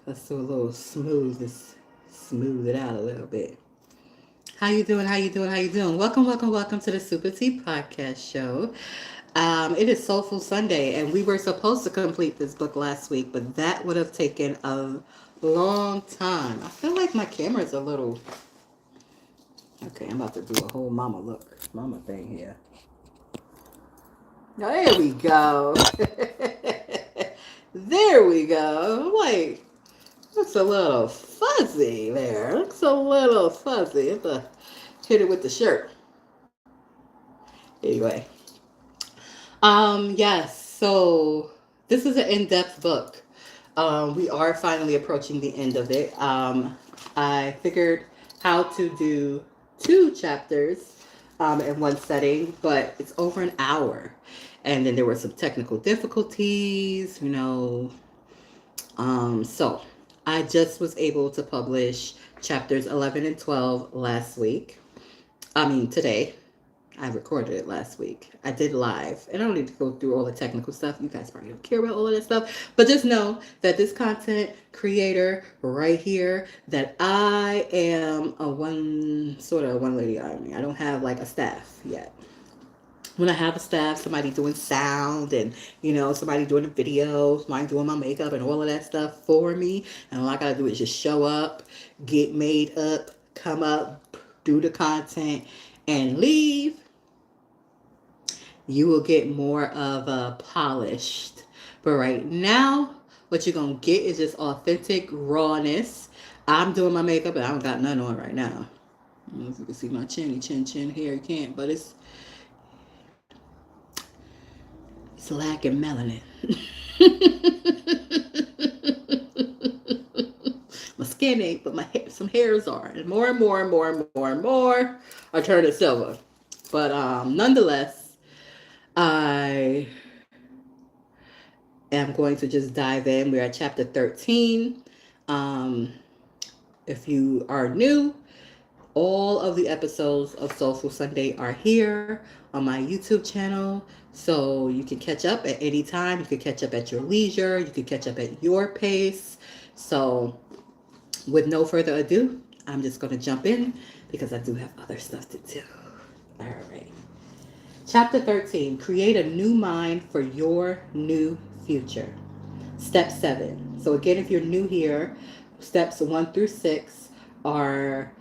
Let's do a little smooth it out a little bit. How you doing? How you doing? How you doing? Welcome to the Super Tea Podcast Show. It is Soulful Sunday, and we were supposed to complete this book last week, but that would have taken a long time. I feel like my camera's a little. Okay, I'm about to do a whole mama thing here. There we go. There we go. Like, looks a little fuzzy there. Looks a little fuzzy. I have to hit it with the shirt. Anyway. Yes, so this is an in-depth book. We are finally approaching the end of it. I figured how to do two chapters in one setting, but it's over an hour. And then there were some technical difficulties, so I just was able to publish chapters 11 and 12 last week. I mean, today. I recorded it last week. I did live. And I don't need to go through all the technical stuff. You guys probably don't care about all of that stuff. But just know that this content creator right here, that I am a one lady army. I don't have like a staff yet. When I have a staff, somebody doing sound and, somebody doing the video, somebody doing my makeup and all of that stuff for me. And all I got to do is just show up, get made up, come up, do the content, and leave. You will get more of a polished. But right now, what you're going to get is just authentic rawness. I'm doing my makeup, and I don't got none on right now. I don't know if you can see my chin here. You can't, but it's lacking melanin. My skin ain't, but some hairs are. And more are turning silver. But nonetheless, I am going to just dive in. We're at chapter 13. Um, if you are new, all of the episodes of Soulful Sunday are here on my YouTube channel. So you can catch up at any time. You can catch up at your leisure. You can catch up at your pace. So with no further ado, I'm just going to jump in because I do have other stuff to do. All right. Chapter 13, create a new mind for your new future. Step 7. So again, if you're new here, steps 1 through 6 are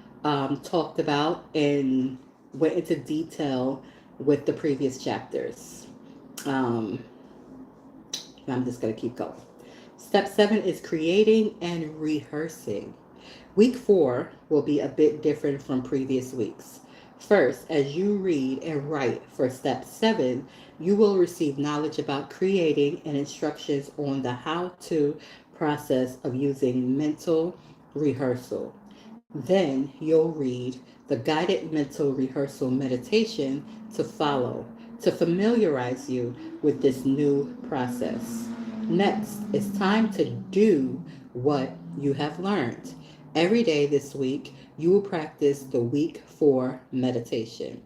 talked about and went into detail with the previous chapters. Um, I'm just going to keep going. Step 7 is creating and rehearsing. Week 4 will be a bit different from previous weeks. First, as you read and write for step 7, you will receive knowledge about creating and instructions on the how-to process of using mental rehearsal. Then you'll read the guided mental rehearsal meditation to follow, to familiarize you with this new process. Next, it's time to do what you have learned. Every day this week, you will practice the week 4 meditation,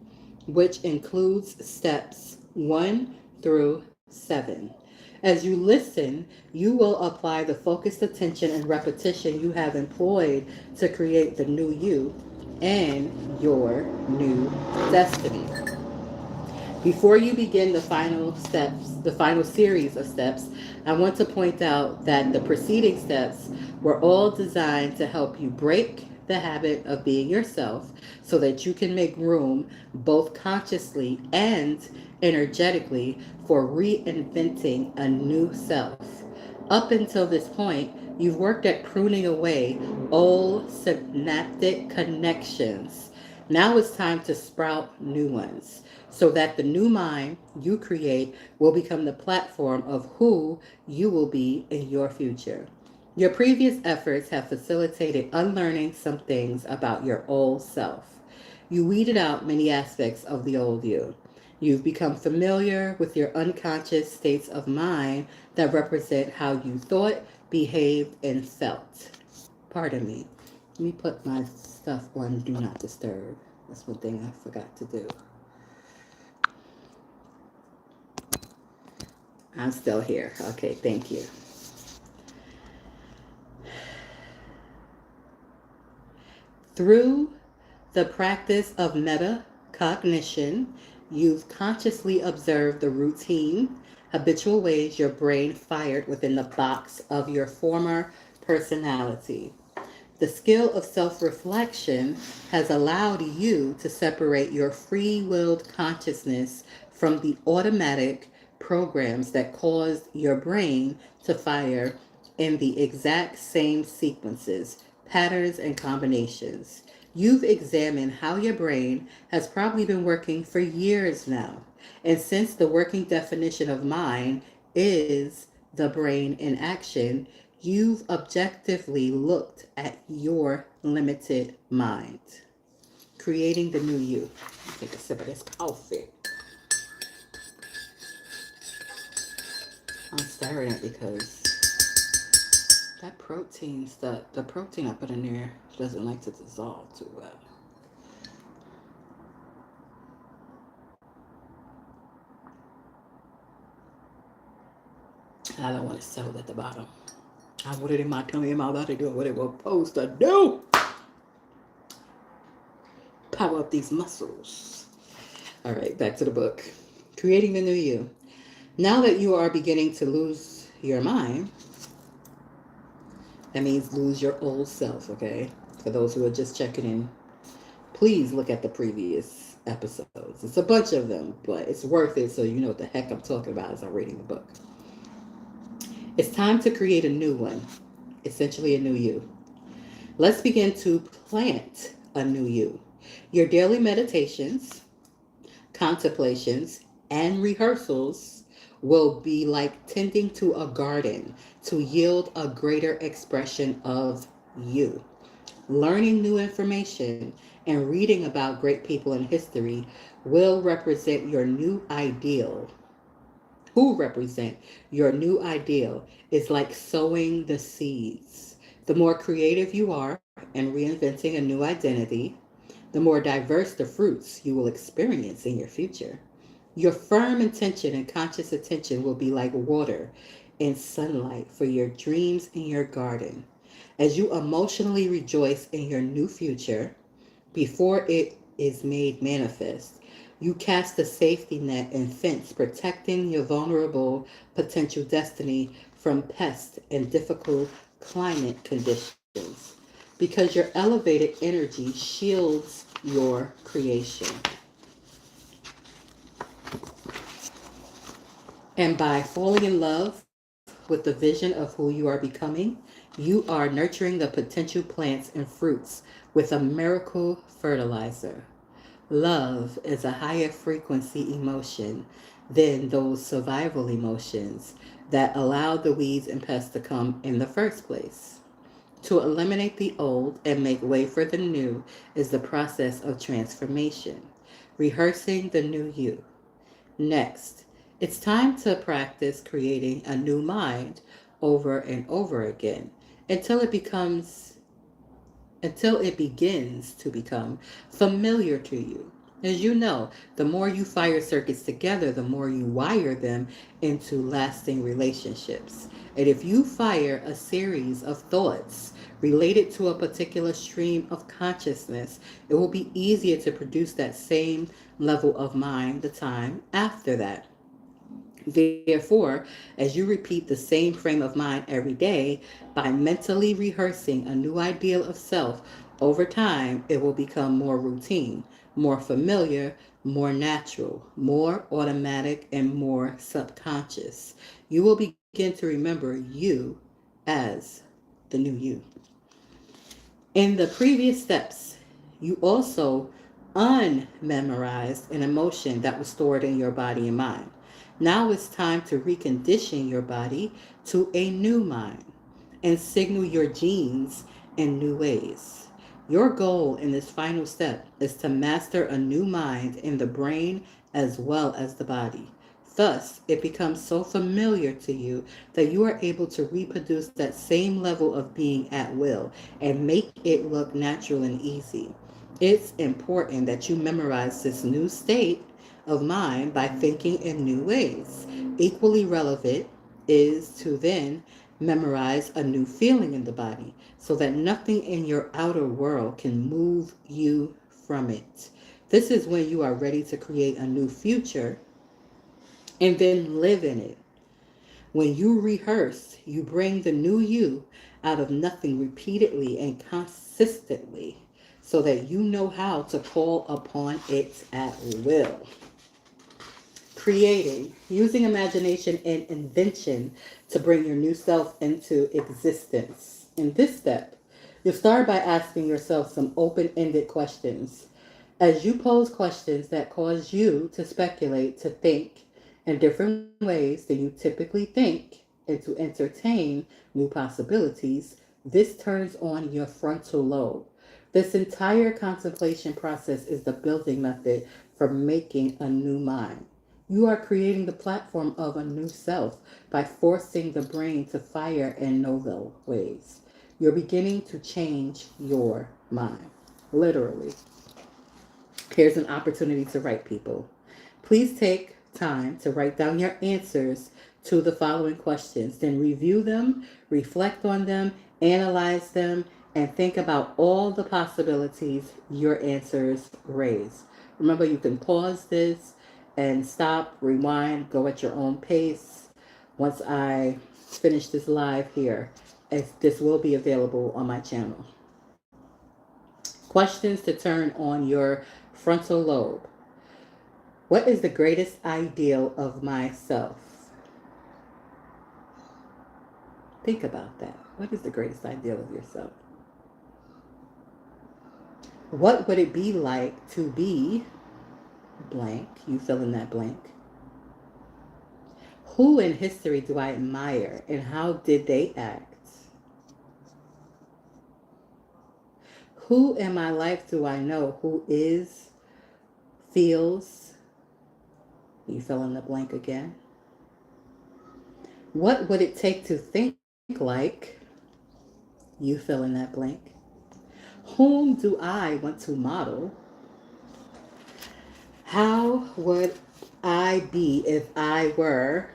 which includes steps 1 through 7. As you listen, you will apply the focused attention and repetition you have employed to create the new you and your new destiny. Before you begin the final series of steps, I want to point out that the preceding steps were all designed to help you break the habit of being yourself so that you can make room both consciously and energetically for reinventing a new self. Up until this point, you've worked at pruning away old synaptic connections. Now it's time to sprout new ones so that the new mind you create will become the platform of who you will be in your future. Your previous efforts have facilitated unlearning some things about your old self. You weeded out many aspects of the old you. You've become familiar with your unconscious states of mind that represent how you thought, behaved, and felt. Pardon me. Let me put my stuff on Do Not Disturb. That's one thing I forgot to do. I'm still here. Okay, thank you. Through the practice of metacognition, you've consciously observed the routine, habitual ways your brain fired within the box of your former personality. The skill of self reflection has allowed you to separate your free willed consciousness from the automatic programs that caused your brain to fire in the exact same sequences, patterns, and combinations. You've examined how your brain has probably been working for years now. And since the working definition of mind is the brain in action, you've objectively looked at your limited mind, creating the new you. Take a sip of this coffee. I'm staring at it because that protein stuff, the protein I put in there doesn't like to dissolve too well. I don't want to settle at the bottom. I put it in my tummy and my body doing what it was supposed to do. Power up these muscles. All right, back to the book. Creating the new you. Now that you are beginning to lose your mind, that means lose your old self, okay? For those who are just checking in, please look at the previous episodes. It's a bunch of them, but it's worth it so you know what the heck I'm talking about as I'm reading the book. It's time to create a new one, essentially a new you. Let's begin to plant a new you. Your daily meditations, contemplations, and rehearsals will be like tending to a garden to yield a greater expression of you. Learning new information and reading about great people in history will represent your new ideal. Who represent your new ideal is like sowing the seeds. The more creative you are in reinventing a new identity, the more diverse the fruits you will experience in your future. Your firm intention and conscious attention will be like water and sunlight for your dreams in your garden. As you emotionally rejoice in your new future before it is made manifest, you cast a safety net and fence protecting your vulnerable potential destiny from pests and difficult climate conditions because your elevated energy shields your creation. And by falling in love with the vision of who you are becoming, you are nurturing the potential plants and fruits with a miracle fertilizer. Love is a higher frequency emotion than those survival emotions that allowed the weeds and pests to come in the first place. To eliminate the old and make way for the new is the process of transformation, rehearsing the new you. Next, it's time to practice creating a new mind over and over again until it becomes until it begins to become familiar to you. As you know, the more you fire circuits together, the more you wire them into lasting relationships. And if you fire a series of thoughts related to a particular stream of consciousness, it will be easier to produce that same level of mind the time after that. Therefore, as you repeat the same frame of mind every day, by mentally rehearsing a new ideal of self, over time it will become more routine, more familiar, more natural, more automatic, and more subconscious. You will begin to remember you as the new you. In the previous steps, you also unmemorized an emotion that was stored in your body and mind. Now it's time to recondition your body to a new mind and signal your genes in new ways. Your goal in this final step is to master a new mind in the brain as well as the body. Thus, it becomes so familiar to you that you are able to reproduce that same level of being at will and make it look natural and easy. It's important that you memorize this new state of mind by thinking in new ways. Equally relevant is to then Memorize a new feeling in the body so that nothing in your outer world can move you from it. This is when you are ready to create a new future and then live in it. When you rehearse, you bring the new you out of nothing repeatedly and consistently so that you know how to call upon it at will. Creating, using imagination and invention to bring your new self into existence. In this step, you start by asking yourself some open ended questions. As you pose questions that cause you to speculate, to think in different ways than you typically think, and to entertain new possibilities, this turns on your frontal lobe. This entire contemplation process is the building method for making a new mind. You are creating the platform of a new self by forcing the brain to fire in novel ways. You're beginning to change your mind. Literally. Here's an opportunity to write, people. Please take time to write down your answers to the following questions. Then review them, reflect on them, analyze them, and think about all the possibilities your answers raise. Remember, you can pause this and stop, rewind, go at your own pace. Once I finish this live here, this will be available on my channel. Questions to turn on your frontal lobe. What is the greatest ideal of myself? Think about that. What is the greatest ideal of yourself? What would it be like to be blank? You fill in that blank. Who in history do I admire and how did they act? Who in my life do I know who is, feels? You fill in the blank again. What would it take to think like? You fill in that blank. Whom do I want to model? How would I be if I were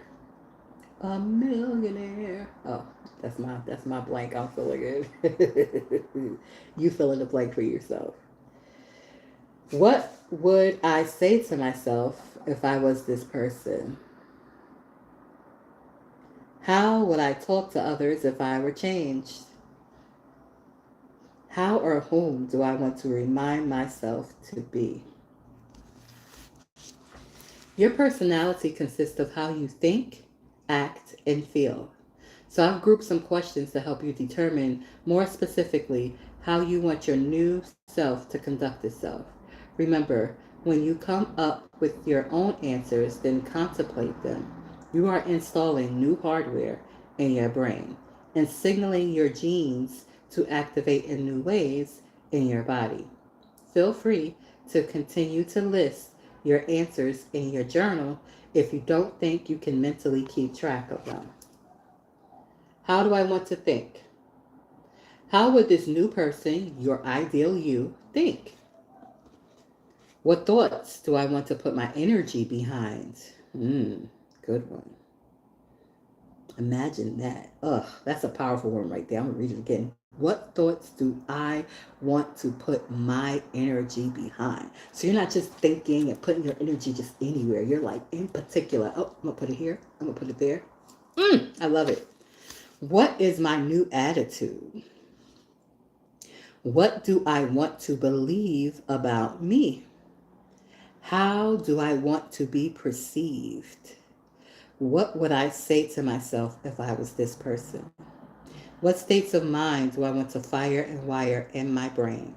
a millionaire? Oh, that's my blank. I'm filling it. You fill in the blank for yourself. What would I say to myself if I was this person? How would I talk to others if I were changed? How or whom do I want to remind myself to be? Your personality consists of how you think, act, and feel. So I've grouped some questions to help you determine more specifically how you want your new self to conduct itself. Remember, when you come up with your own answers, then contemplate them. You are installing new hardware in your brain and signaling your genes to activate in new ways in your body. Feel free to continue to list your answers in your journal if you don't think you can mentally keep track of them. How do I want to think? How would this new person, your ideal you, think? What thoughts do I want to put my energy behind? Good one. Imagine that. Ugh, that's a powerful one right there. I'm going to read it again. What thoughts do I want to put my energy behind? So you're not just thinking and putting your energy just anywhere. You're like in particular. Oh, I'm going to put it here. I'm going to put it there. I love it. What is my new attitude? What do I want to believe about me? How do I want to be perceived? What would I say to myself if I was this person? What states of mind do I want to fire and wire in my brain?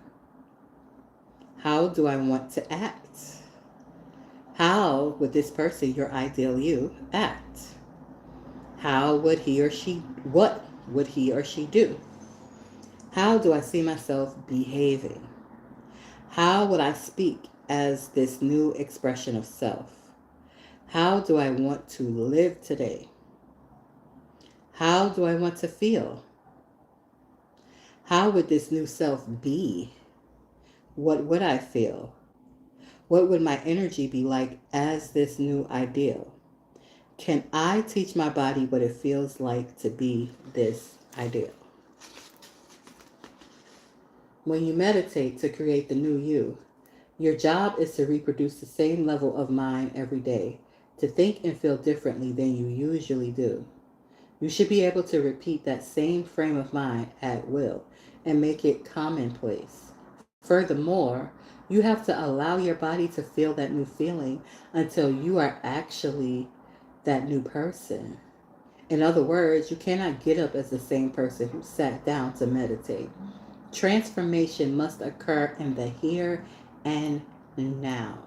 How do I want to act? How would this person, your ideal you, act? How would he or she, what would he or she do? How do I see myself behaving? How would I speak as this new expression of self? How do I want to live today? How do I want to feel? How would this new self be? What would I feel? What would my energy be like as this new ideal? Can I teach my body what it feels like to be this ideal? When you meditate to create the new you, your job is to reproduce the same level of mind every day, to think and feel differently than you usually do. You should be able to repeat that same frame of mind at will and make it commonplace. Furthermore, you have to allow your body to feel that new feeling until you are actually that new person. In other words, you cannot get up as the same person who sat down to meditate. Transformation must occur in the here and now.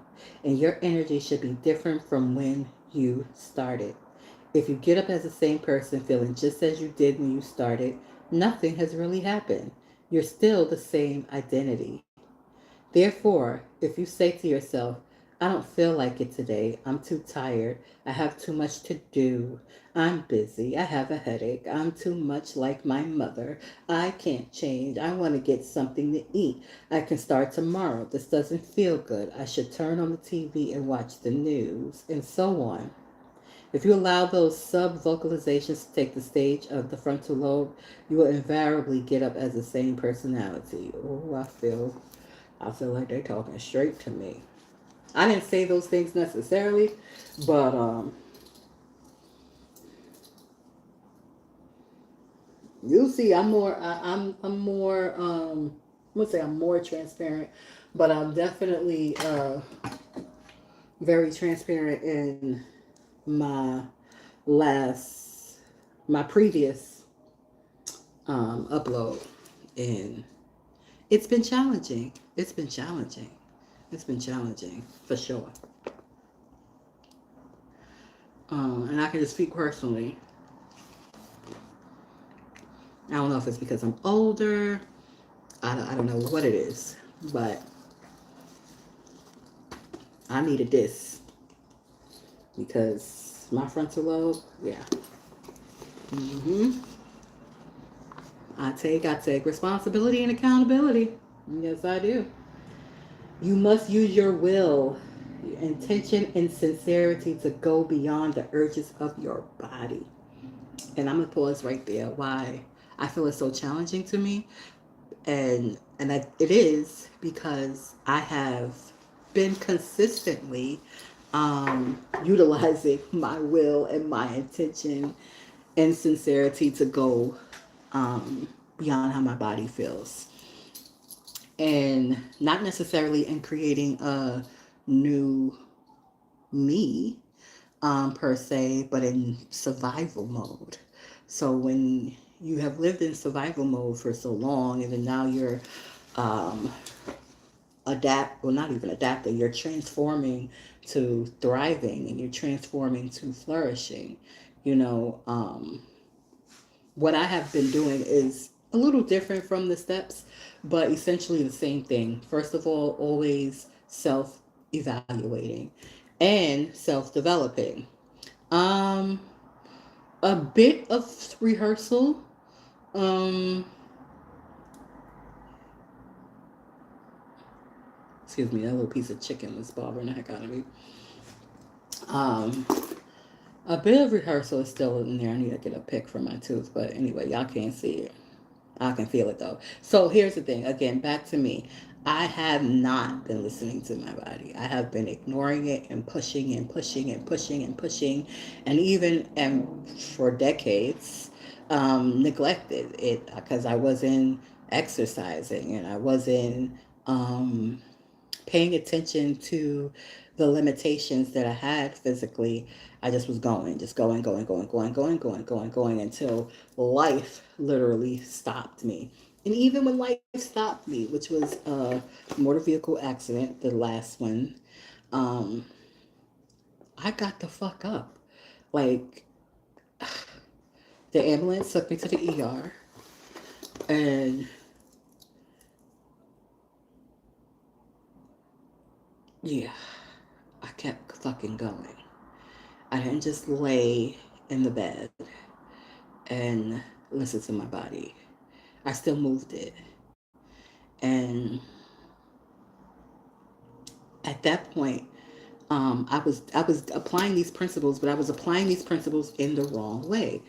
And your energy should be different from when you started. If you get up as the same person feeling just as you did when you started, nothing has really happened. You're still the same identity. Therefore, if you say to yourself, I don't feel like it today, I'm too tired, I have too much to do, I'm busy, I have a headache, I'm too much like my mother, I can't change, I want to get something to eat, I can start tomorrow, this doesn't feel good, I should turn on the TV and watch the news, and so on. If you allow those sub vocalizations to take the stage of the frontal lobe, you will invariably get up as the same personality. Oh, I feel like they're talking straight to me. I didn't say those things necessarily, but you'll see. I'm more. I'm gonna say I'm more transparent, but I'm definitely very transparent in my last, my previous upload, and it's been challenging. It's been challenging. It's been challenging for sure. And I can just speak personally. I don't know if it's because I'm older. I don't know what it is, but I needed this because my frontal lobe, yeah. hmm I take responsibility and accountability. Yes, I do. You must use your will, intention, and sincerity to go beyond the urges of your body. And I'm gonna pause right there. Why I feel it's so challenging to me, it is because I have been consistently utilizing my will and my intention and sincerity to go beyond how my body feels, and not necessarily in creating a new me per se, but in survival mode. So when you have lived in survival mode for so long, and then now you're um, well, not even adapting, you're transforming to thriving, and you're transforming to flourishing. You know, what I have been doing is a little different from the steps, but essentially the same thing. First of all, always self evaluating and self developing. Um, a bit of rehearsal. Um, Excuse me, that little piece of chicken was bothering the heck out of me. Um, a bit of rehearsal is still in there. I need to get a pick for my tooth, but anyway, y'all can't see it. I can feel it though. So here's the thing. Again, back to me. I have not been listening to my body. I have been ignoring it and pushing and pushing and pushing and pushing, and even and for decades neglected it because I wasn't exercising and I wasn't paying attention to the limitations that I had physically. I just was going, just going until life literally stopped me. And even when life stopped me, which was a motor vehicle accident, the last one, um, I got the fuck up. Like, the ambulance took me to the ER, and yeah, I kept fucking going. I didn't just lay in the bed and listen to my body. I still moved it. And at that point, I was applying these principles, but I was applying these principles in the wrong way.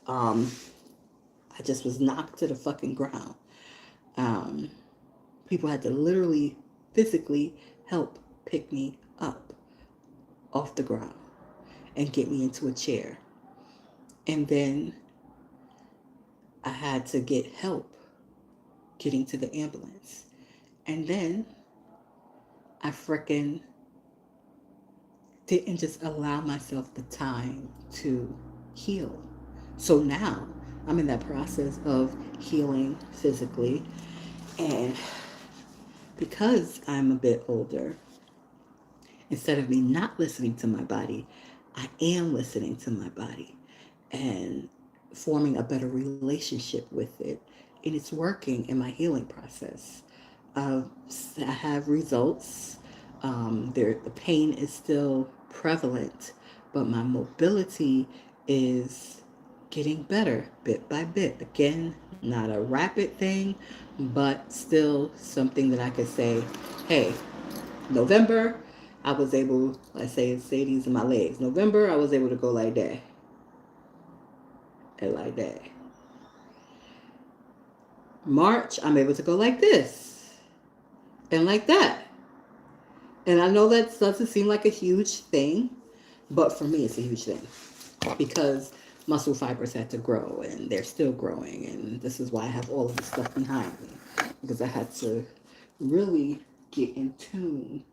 Um, I just was knocked to the fucking ground. Um, People had to literally, physically help pick me up off the ground and get me into a chair. And then I had to get help getting to the ambulance. And then I frickin' didn't just allow myself the time to heal. So now I'm in that process of healing physically. And because I'm a bit older, instead of me not listening to my body, I am listening to my body and forming a better relationship with it. And it's working in my healing process. Uh, I have results. The pain is still prevalent, but my mobility is getting better bit by bit. Again, not a rapid thing, but still something that I could say, hey, November, I was able, say these are my legs. November, I was able to go like that and like that. March, I'm able to go like this and like that. And I know that doesn't seem like a huge thing, but for me, it's a huge thing because muscle fibers had to grow and they're still growing. And this is why I have all of this stuff behind me because I had to really get in tune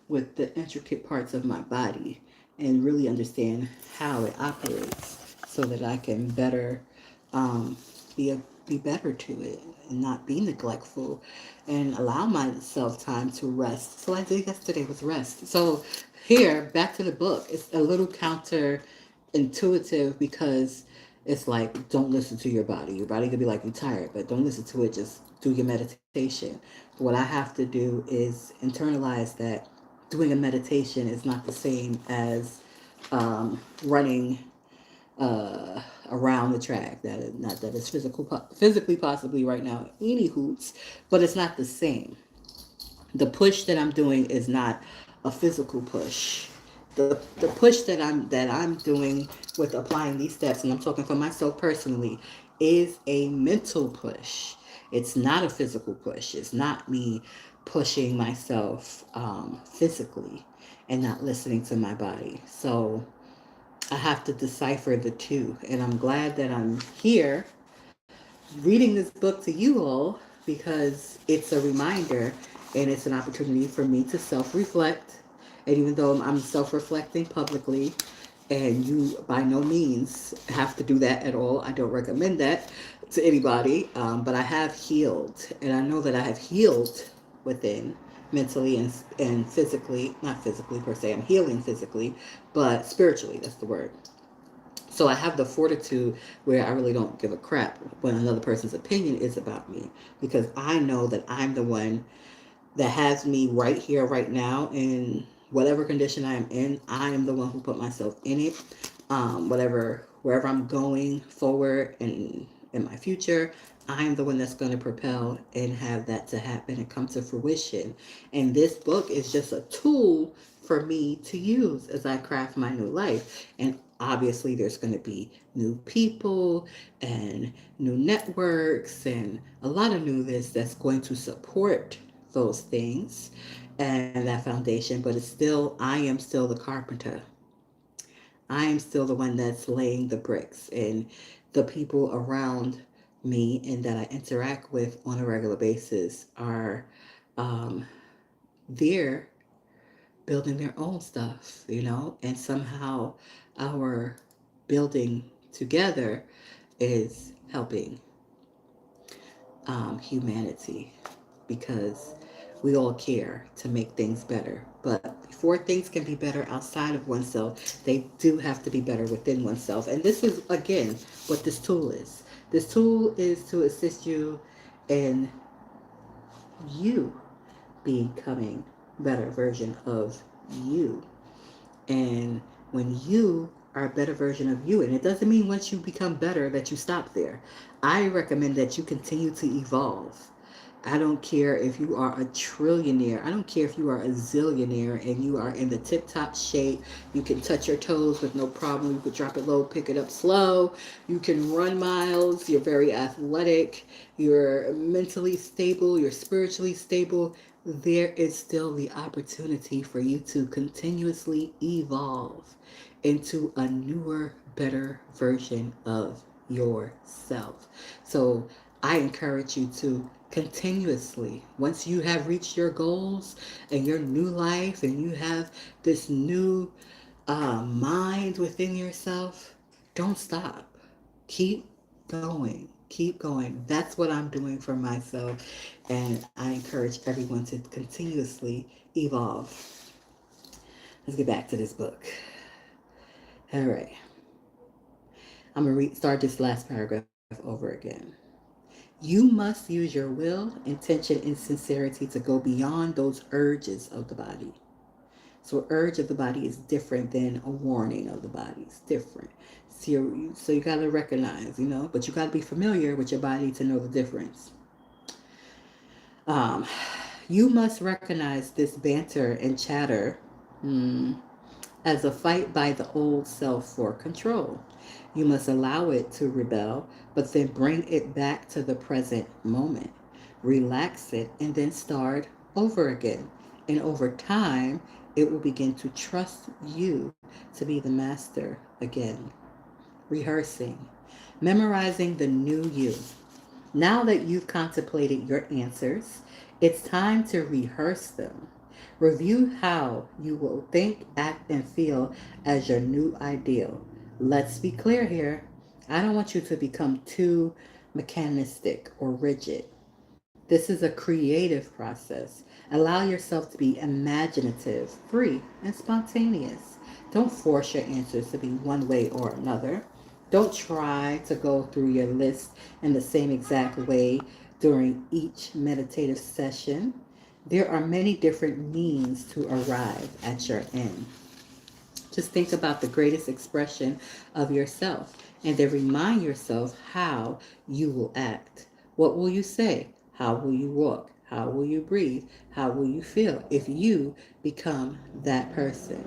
with the intricate parts of my body and really understand how it operates so that I can better um, be better to it and not be neglectful and allow myself time to rest. So I did yesterday was rest. So here, back to the book. It's a little counterintuitive because it's like don't listen to your body. Your body could be like, you're tired, but don't listen to it. Just do your meditation. What I have to do is internalize that doing a meditation is not the same as running around the track. That is not that it's physically possibly right now any hoots, but it's not the same. The push that I'm doing is not a physical push. The push that I'm doing with applying these steps, and I'm talking for myself personally, is a mental push. It's not a physical push. It's not me pushing myself physically and not listening to my body. So I have to decipher the two, and I'm glad that I'm here reading this book to you all because it's a reminder and it's an opportunity for me to self reflect. And even though I'm self reflecting publicly, and you by no means have to do that at all, I don't recommend that to anybody, but I have healed, and I know that I have healed within mentally and physically, not physically per se, I'm healing physically, but spiritually, that's the word. So I have the fortitude where I really don't give a crap what another person's opinion is about me because I know that I'm the one that has me right here, right now, in whatever condition I am in. I am the one who put myself in it. Wherever I'm going forward and in my future, I'm the one that's going to propel and have that to happen and come to fruition. And this book is just a tool for me to use as I craft my new life. And obviously, there's going to be new people and new networks and a lot of new this that's going to support those things and that foundation, but I am still the carpenter. I am still the one that's laying the bricks, and the people around me and that I interact with on a regular basis are um, there building their own stuff, and somehow our building together is helping humanity because we all care to make things better. But before things can be better outside of oneself, they do have to be better within oneself. And this is, again, what this tool is. This tool is to assist you in you becoming a better version of you. And when you are a better version of you, and it doesn't mean once you become better that you stop there. I recommend that you continue to evolve. I don't care if you are a trillionaire. I don't care if you are a zillionaire and you are in the tip top shape. You can touch your toes with no problem. You can drop it low, pick it up slow. You can run miles. You're very athletic. You're mentally stable. You're spiritually stable. There is still the opportunity for you to continuously evolve into a newer, better version of yourself. So I encourage you to continuously, once you have reached your goals and your new life and you have this new mind within yourself, don't stop. Keep going. Keep going. That's what I'm doing for myself. And I encourage everyone to continuously evolve. Let's get back to this book. All right. I'm going to start this last paragraph over again. You must use your will, intention, and sincerity to go beyond those urges of the body. So, urge of the body is different than a warning of the body. It's different. So you got to recognize, but you got to be familiar with your body to know the difference. Um, you must recognize this banter and chatter as a fight by the old self for control. You must allow it to rebel, but then bring it back to the present moment. Relax it and then start over again. And over time, it will begin to trust you to be the master again. Rehearsing, memorizing the new you. Now that you've contemplated your answers, it's time to rehearse them. Review how you will think, act, and feel as your new ideal. Let's be clear here. I don't want you to become too mechanistic or rigid. This is a creative process. Allow yourself to be imaginative, free, and spontaneous. Don't force your answers to be one way or another. Don't try to go through your list in the same exact way during each meditative session. There are many different means to arrive at your end. Just think about the greatest expression of yourself and then remind yourself how you will act. What will you say? How will you walk? How will you breathe? How will you feel if you become that person?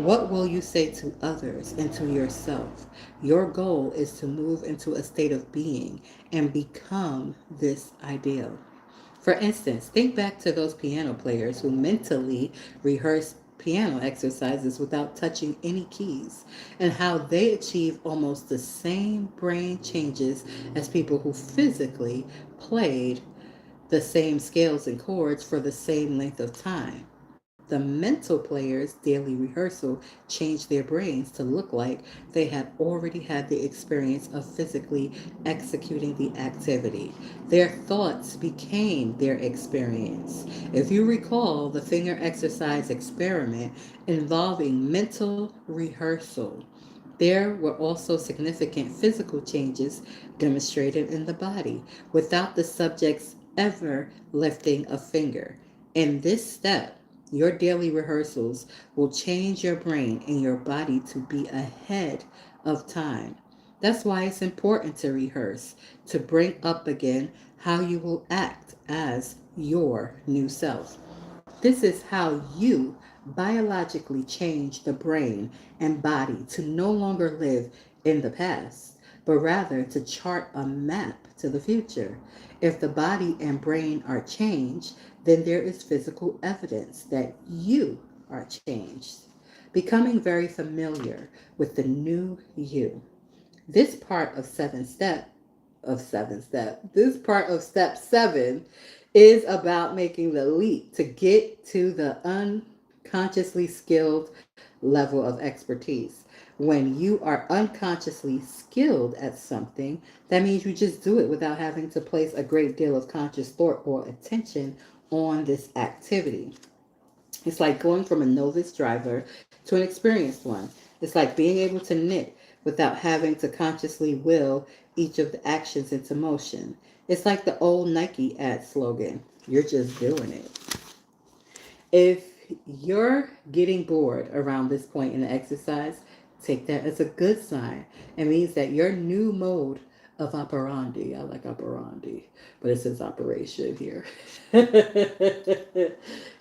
What will you say to others and to yourself? Your goal is to move into a state of being and become this ideal. For instance, think back to those piano players who mentally rehearsed piano exercises without touching any keys, and how they achieve almost the same brain changes as people who physically played the same scales and chords for the same length of time. The mental players' daily rehearsal changed their brains to look like they had already had the experience of physically executing the activity. Their thoughts became their experience. If you recall the finger exercise experiment involving mental rehearsal, there were also significant physical changes demonstrated in the body without the subjects ever lifting a finger. In this step, your daily rehearsals will change your brain and your body to be ahead of time. That's why it's important to rehearse, to bring up again how you will act as your new self. This is how you biologically change the brain and body to no longer live in the past, but rather to chart a map to the future. If the body and brain are changed, then there is physical evidence that you are changed. Becoming very familiar with the new you. This part of this part of step 7 is about making the leap to get to the unconsciously skilled level of expertise. When you are unconsciously skilled at something, that means you just do it without having to place a great deal of conscious thought or attention on this activity. It's like going from a novice driver to an experienced one. It's like being able to knit without having to consciously will each of the actions into motion. It's like the old Nike ad slogan, you're just doing it. If you're getting bored around this point in the exercise, take that as a good sign. It means that your new mode of operandi. I like operandi, but it says operation here.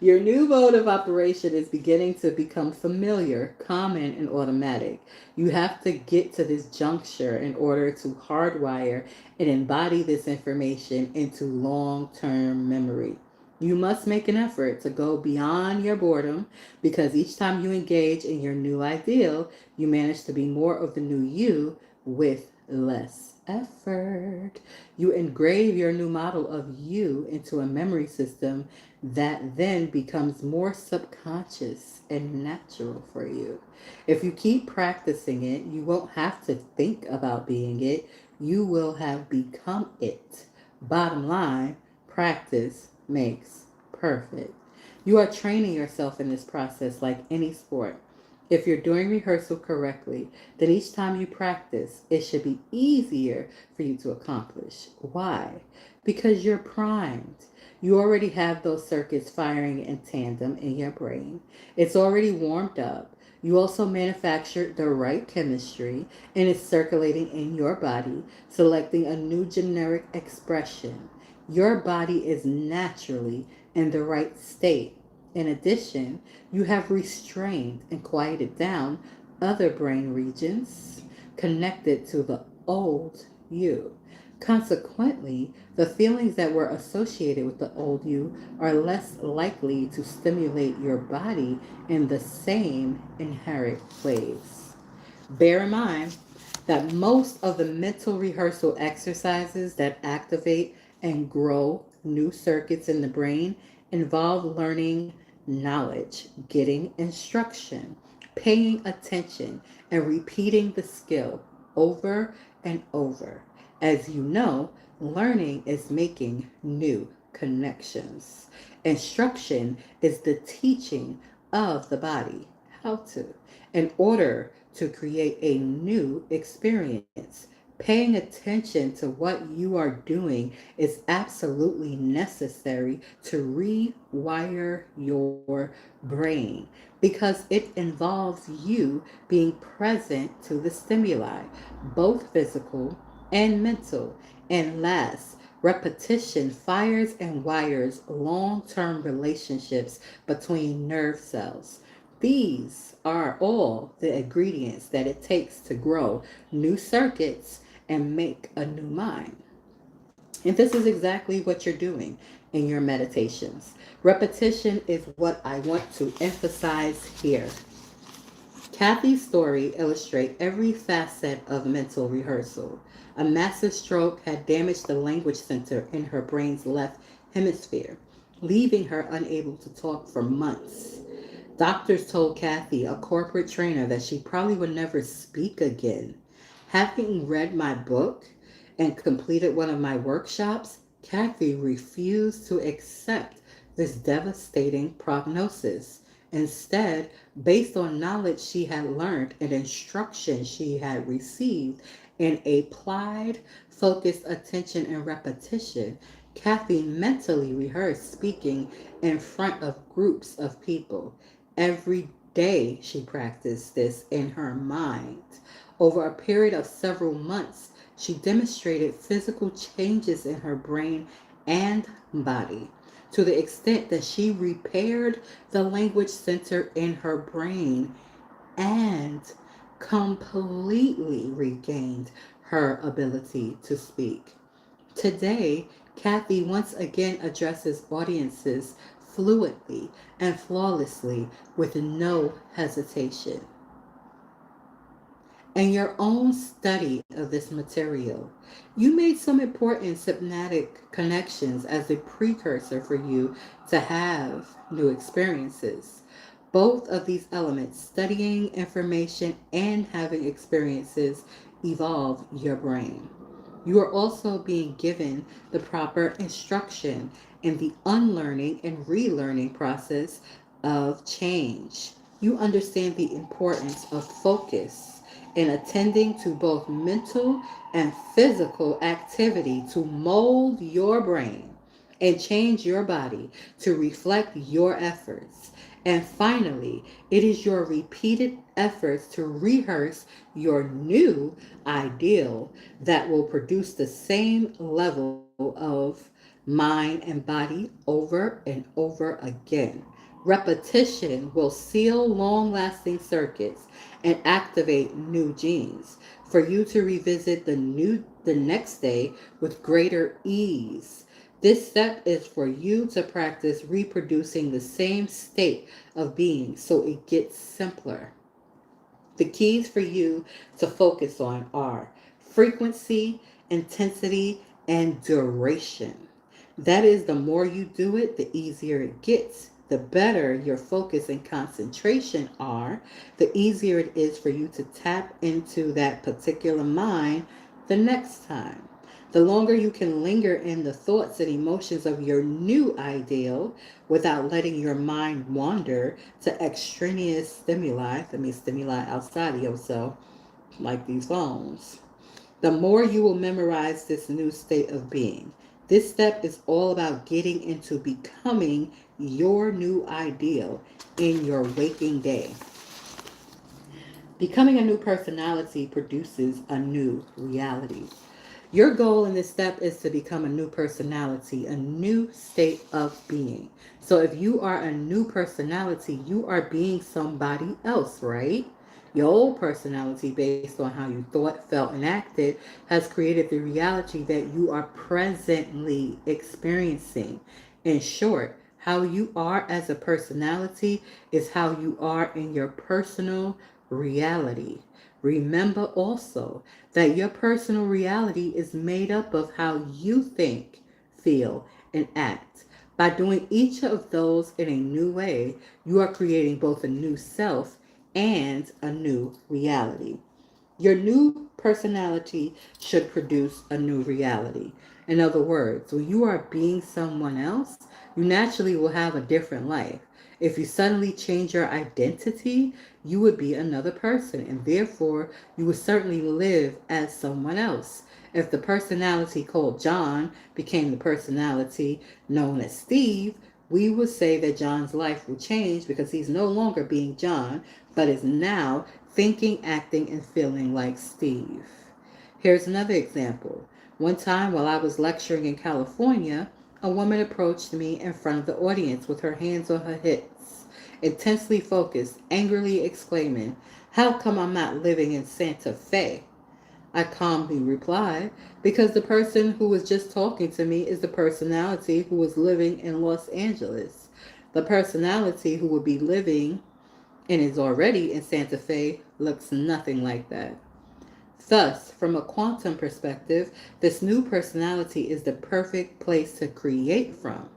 Your new mode of operation is beginning to become familiar, common, and automatic. You have to get to this juncture in order to hardwire and embody this information into long term memory. You must make an effort to go beyond your boredom because each time you engage in your new ideal, you manage to be more of the new you with less effort. You engrave your new model of you into a memory system that then becomes more subconscious and natural for you. If you keep practicing it, you won't have to think about being it, you will have become it. Bottom line, practice makes perfect. You are training yourself in this process like any sport. If you're doing rehearsal correctly, then each time you practice, it should be easier for you to accomplish. Why? Because you're primed. You already have those circuits firing in tandem in your brain. It's already warmed up. You also manufactured the right chemistry and it's circulating in your body, selecting a new generic expression. Your body is naturally in the right state. In addition, you have restrained and quieted down other brain regions connected to the old you. Consequently, the feelings that were associated with the old you are less likely to stimulate your body in the same inherent ways. Bear in mind that most of the mental rehearsal exercises that activate and grow new circuits in the brain involve learning knowledge, getting instruction, paying attention, and repeating the skill over and over. As you know, learning is making new connections. Instruction is the teaching of the body how to, in order to create a new experience. Paying attention to what you are doing is absolutely necessary to rewire your brain because it involves you being present to the stimuli, both physical and mental. And last, repetition fires and wires long term relationships between nerve cells. These are all the ingredients that it takes to grow new circuits and make a new mind. And this is exactly what you're doing in your meditations. Repetition is what I want to emphasize here. Kathy's story illustrates every facet of mental rehearsal. A massive stroke had damaged the language center in her brain's left hemisphere, leaving her unable to talk for months. Doctors told Kathy, a corporate trainer, that she probably would never speak again. Having read my book and completed one of my workshops, Kathy refused to accept this devastating prognosis. Instead, based on knowledge she had learned and instruction she had received in applied, focused attention and repetition, Kathy mentally rehearsed speaking in front of groups of people. Every day she practiced this in her mind. Over a period of several months, she demonstrated physical changes in her brain and body to the extent that she repaired the language center in her brain and completely regained her ability to speak. Today, Kathy once again addresses audiences fluently and flawlessly with no hesitation. In your own study of this material, you made some important synaptic connections as a precursor for you to have new experiences. Both of these elements, studying information and having experiences, evolve your brain. You are also being given the proper instruction in the unlearning and relearning process of change. You understand the importance of focus in attending to both mental and physical activity to mold your brain and change your body to reflect your efforts. And finally, it is your repeated efforts to rehearse your new ideal that will produce the same level of mind and body over and over again. Repetition will seal long lasting circuits and activate new genes for you to revisit the next day with greater ease. This step is for you to practice reproducing the same state of being so it gets simpler. The keys for you to focus on are frequency, intensity, and duration. That is, the more you do it, the easier it gets. The better your focus and concentration are, the easier it is for you to tap into that particular mind the next time. The longer you can linger in the thoughts and emotions of your new ideal without letting your mind wander to extraneous stimuli, that means stimuli outside of yourself, like these phones, the more you will memorize this new state of being. This step is all about getting into becoming your new ideal in your waking day. Becoming a new personality produces a new reality. Your goal in this step is to become a new personality, a new state of being. So if you are a new personality, you are being somebody else, right? Your old personality, based on how you thought, felt, and acted, has created the reality that you are presently experiencing. In short, how you are as a personality is how you are in your personal reality. Remember also that your personal reality is made up of how you think, feel, and act. By doing each of those in a new way, you are creating both a new self and a new reality. Your new personality should produce a new reality. In other words, when you are being someone else, you naturally will have a different life. If you suddenly change your identity, you would be another person, and therefore you would certainly live as someone else. If the personality called John became the personality known as Steve, we would say that John's life will change because he's no longer being John, but is now thinking, acting, and feeling like Steve. Here's another example. One time while I was lecturing in California, a woman approached me in front of the audience with her hands on her hips, intensely focused, angrily exclaiming, "How come I'm not living in Santa Fe?" I calmly replied, "Because the person who was just talking to me is the personality who was living in Los Angeles. The personality who would be living and is already in Santa Fe looks nothing like that." Thus, from a quantum perspective, this new personality is the perfect place to create from.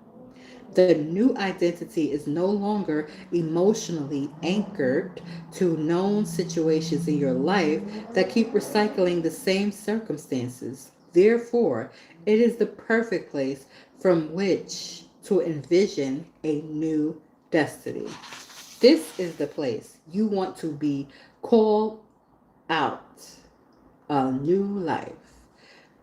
The new identity is no longer emotionally anchored to known situations in your life that keep recycling the same circumstances. Therefore, it is the perfect place from which to envision a new destiny. This is the place you want to be called out a new life.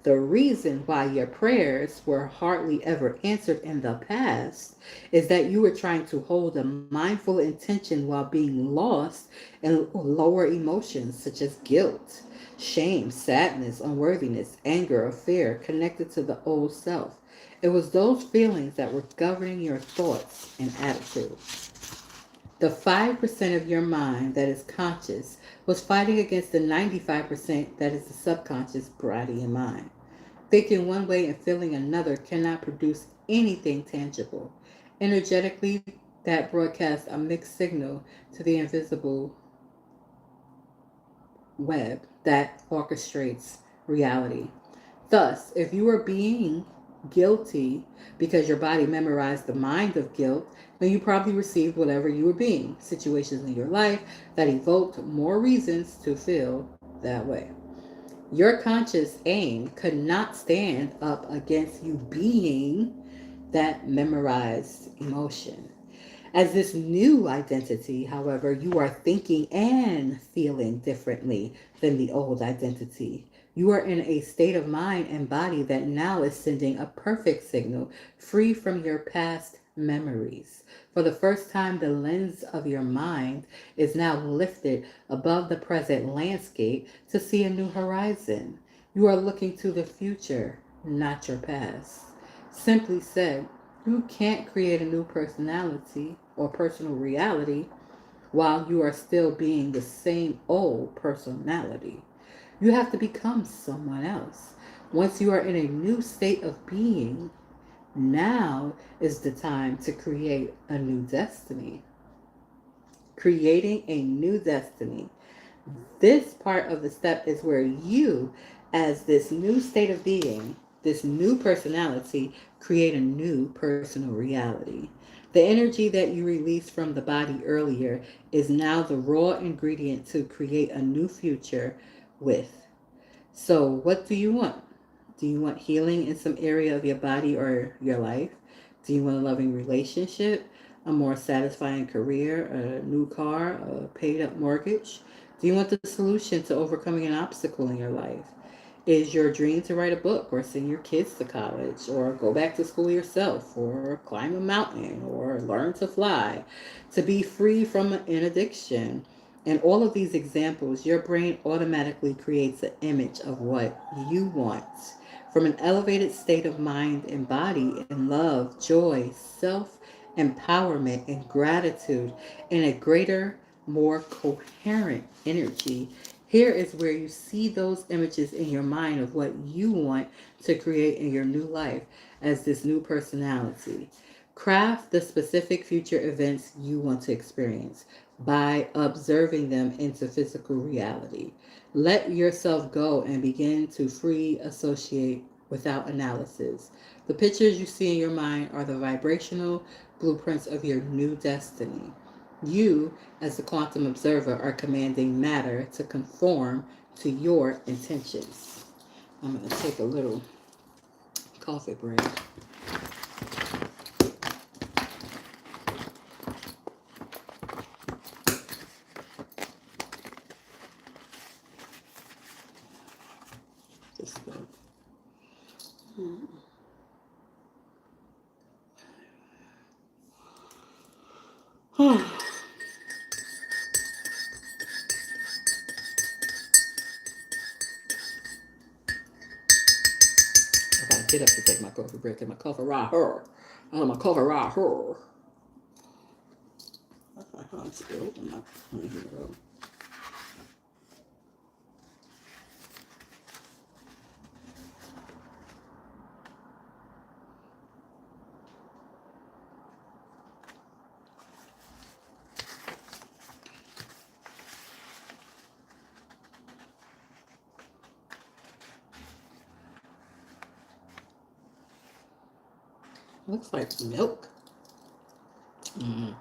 The reason why your prayers were hardly ever answered in the past is that you were trying to hold a mindful intention while being lost in lower emotions such as guilt, shame, sadness, unworthiness, anger, or fear connected to the old self. It was those feelings that were governing your thoughts and attitudes. The 5% of your mind that is conscious was fighting against the 95% that is the subconscious body and mind. Thinking one way and feeling another cannot produce anything tangible. Energetically, that broadcasts a mixed signal to the invisible web that orchestrates reality. Thus, if you are being guilty because your body memorized the mind of guilt, then you probably received whatever you were being, situations in your life that evoked more reasons to feel that way. Your conscious aim could not stand up against you being that memorized emotion. As this new identity, however, you are thinking and feeling differently than the old identity. You are in a state of mind and body that now is sending a perfect signal free from your past memories. For the first time, the lens of your mind is now lifted above the present landscape to see a new horizon. You are looking to the future, not your past. Simply said, you can't create a new personality or personal reality while you are still being the same old personality. You have to become someone else. Once you are in a new state of being, now is the time to create a new destiny. Creating a new destiny. This part of the step is where you, as this new state of being, this new personality, create a new personal reality. The energy that you released from the body earlier is now the raw ingredient to create a new future with. So, what do you want? Do you want healing in some area of your body or your life? Do you want a loving relationship, a more satisfying career, a new car, a paid up mortgage? Do you want the solution to overcoming an obstacle in your life? Is your dream to write a book or send your kids to college or go back to school yourself or climb a mountain or learn to fly, to be free from an addiction? In all of these examples, your brain automatically creates an image of what you want. From an elevated state of mind and body in love, joy, self empowerment, and gratitude, and a greater, more coherent energy. Here is where you see those images in your mind of what you want to create in your new life as this new personality. Craft the specific future events you want to experience by observing them into physical reality. Let yourself go and begin to free associate without analysis. The pictures you see in your mind are the vibrational blueprints of your new destiny. You, as the quantum observer, are commanding matter to conform to your intentions. I'm going to take a little coffee break. Just I gotta get up to take my coffee break and my coffee right here. My coffee right here. I'm still in my here. Looks like milk. Mm.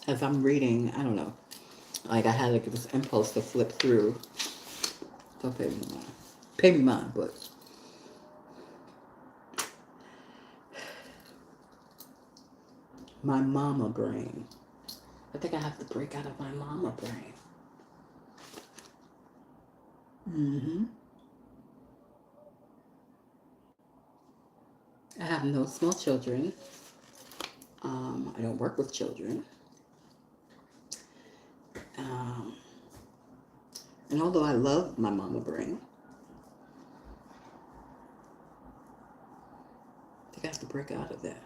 As I'm reading, I don't know. Like I had like this impulse to flip through. Don't pay me mine. Pay me mine, but my mama brain. I think I have to break out of my mama brain. Mm-hmm. I have no small children. I don't work with children. Um, and although I love my mama brain, I think I have to break out of that.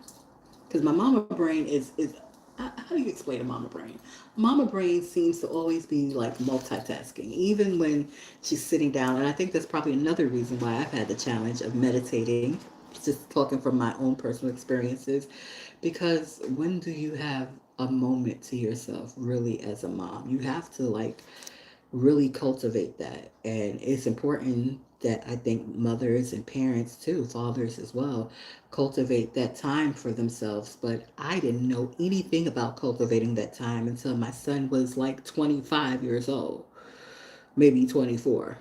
Because my mama brain is how do you explain a mama brain? Mama brain seems to always be like multitasking, even when she's sitting down. And I think that's probably another reason why I've had the challenge of meditating, just talking from my own personal experiences. Because when do you have a moment to yourself, really, as a mom? You have to like really cultivate that. And it's important that I think mothers and parents too, fathers as well, cultivate that time for themselves. But I didn't know anything about cultivating that time until my son was like 25 years old, maybe 24.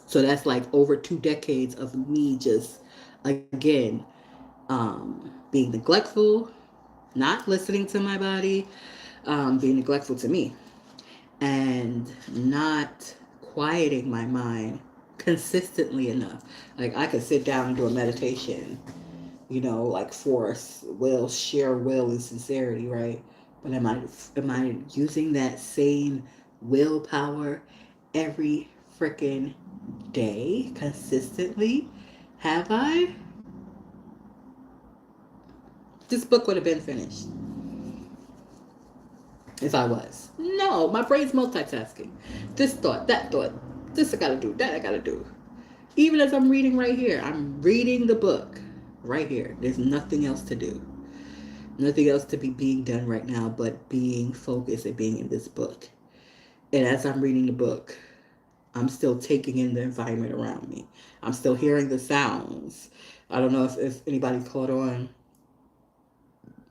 So that's like over 2 decades of me just, again, being neglectful, not listening to my body, being neglectful to me, and not quieting my mind consistently enough. Like I could sit down and do a meditation, like force will, share will and sincerity, right? But am I using that same willpower every freaking day consistently? Have I? This book would have been finished if I was. No, my brain's multitasking. This thought, that thought, this I gotta do, that I gotta do. Even as I'm reading right here, I'm reading the book right here. There's nothing else to do. Nothing else to be being done right now but being focused and being in this book. And as I'm reading the book, I'm still taking in the environment around me. I'm still hearing the sounds. I don't know if anybody caught on.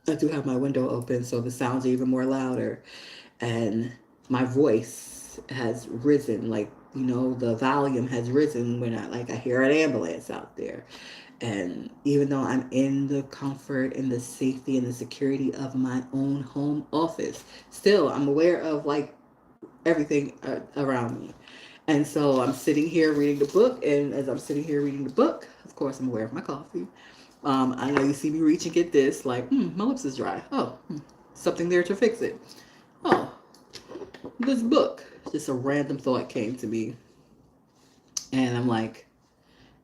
I do have my window open, so the sounds are even more louder. And my voice has risen, like, the volume has risen when I hear an ambulance out there. And even though I'm in the comfort and the safety and the security of my own home office, still I'm aware of everything around me. And so I'm sitting here reading the book, and as I'm sitting here reading the book, of course I'm aware of my coffee. I know you see me reach and get this, like, my lips is dry. Oh, something there to fix it. Oh, this book. Just a random thought came to me, and I'm like,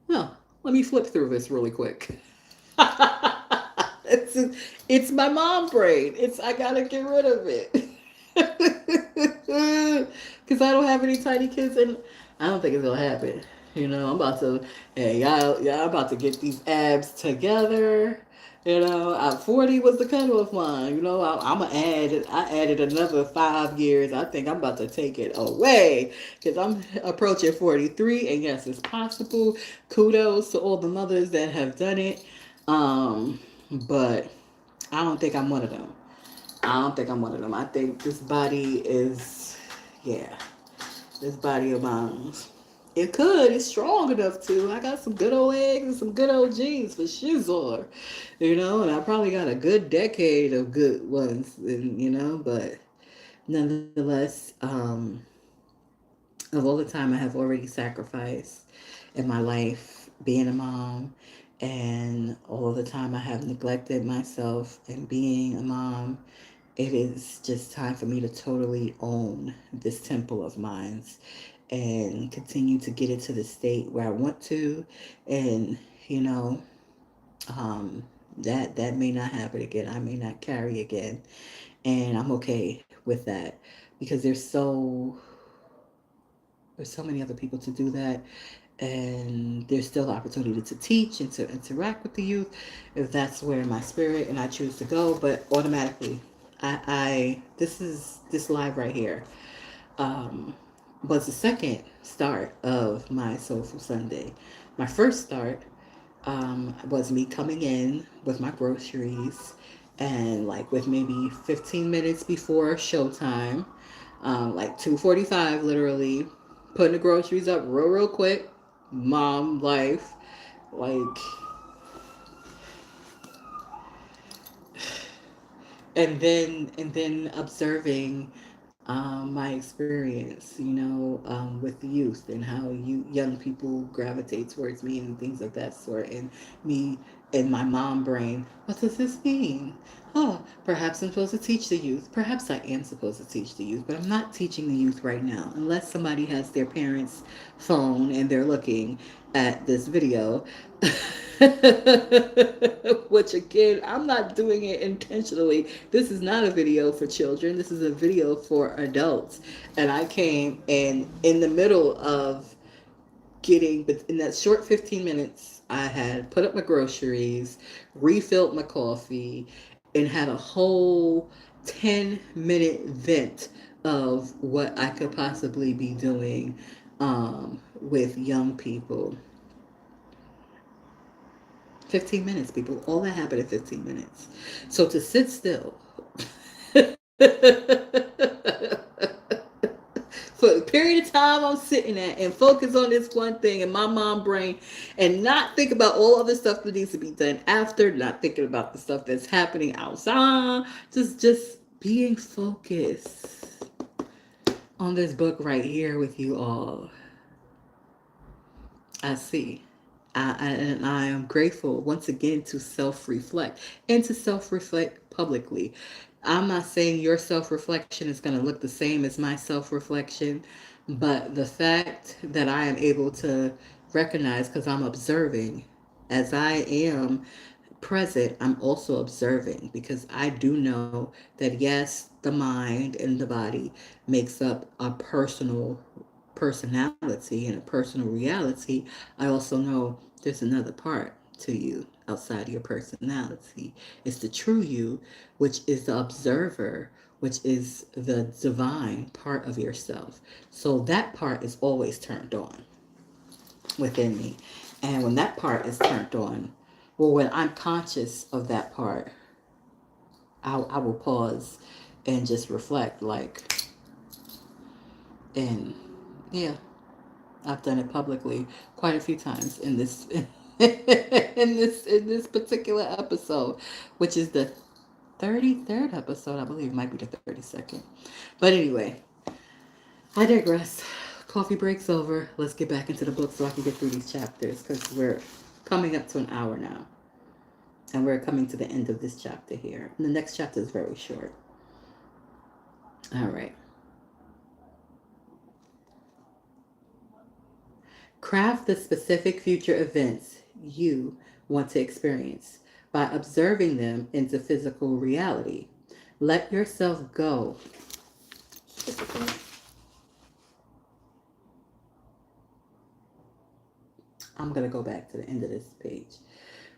oh, let me flip through this really quick. it's it's my mom brain. I gotta get rid of it because I don't have any tiny kids, and I don't think it's gonna happen. I'm about to, hey, y'all about to get these abs together. 40 was the cutoff line. I'm gonna I added another 5 years. I think I'm about to take it away because I'm approaching 43, and yes, it's possible. Kudos to all the mothers that have done it. But I don't think I'm one of them. I think this body is, yeah, this body of mine. It could. It's strong enough to. I got some good old eggs and some good old genes for shizzle. And I probably got a good decade of good ones, but nonetheless, of all the time I have already sacrificed in my life being a mom, and all the time I have neglected myself and being a mom, it is just time for me to totally own this temple of mine and continue to get it to the state where I want to. And, you know, um, that may not happen again. I may not carry again. And I'm okay with that because there's so many other people to do that, and there's still opportunity to teach and to interact with the youth if that's where my spirit and I choose to go. But automatically, I this live right here was the second start of my Soulful Sunday. My first start was me coming in with my groceries, and like with maybe 15 minutes before showtime, like 2:45 literally, putting the groceries up real quick, mom life, like, and then observing my experience, with the youth and how young people gravitate towards me and things of that sort, and me and my mom brain. What does this mean? Oh, perhaps I'm supposed to teach the youth. Perhaps I am supposed to teach the youth, but I'm not teaching the youth right now, unless somebody has their parents' phone and they're looking at this video. Which again, I'm not doing it intentionally. This is not a video for children. This is a video for adults. And I came, and in the middle of getting, but in that short 15 minutes, I had put up my groceries, refilled my coffee, and had a whole 10-minute vent of what I could possibly be doing with young people. 15 minutes, people. All that happened in 15 minutes. So to sit still for a period of time I'm sitting at and focus on this one thing in my mom brain, and not think about all other stuff that needs to be done after, not thinking about the stuff that's happening outside, just being focused on this book right here with you all, I see. And I am grateful once again to self reflect and to self reflect publicly. I'm not saying your self reflection is going to look the same as my self reflection, but the fact that I am able to recognize, because I'm observing as I am present, I'm also observing because I do know that yes, the mind and the body makes up a personal personality and a personal reality. I also know there's another part to you outside of your personality. It's the true you, which is the observer, which is the divine part of yourself. So that part is always turned on within me. And when that part is turned on, well, when I'm conscious of that part, I will pause and just reflect, like, and yeah, I've done it publicly quite a few times in this in this particular episode, which is the 33rd episode, I believe. It might be the 32nd. But anyway, I digress. Coffee break's over. Let's get back into the book so I can get through these chapters because we're coming up to an hour now. And we're coming to the end of this chapter here. And the next chapter is very short. All right. Craft the specific future events you want to experience by observing them into physical reality. Let yourself go. I'm going to go back to the end of this page.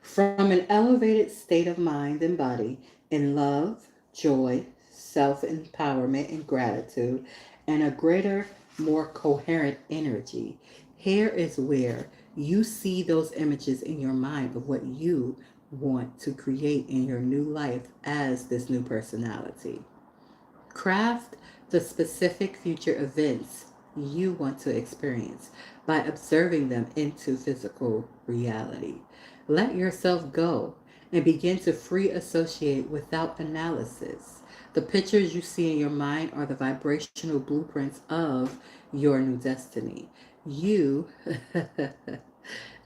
From an elevated state of mind and body in love, joy, self empowerment, and gratitude, and a greater, more coherent energy, here is where you see those images in your mind of what you want to create in your new life as this new personality. Craft the specific future events you want to experience by observing them into physical reality. Let yourself go and begin to free associate without analysis. The pictures you see in your mind are the vibrational blueprints of your new destiny. You,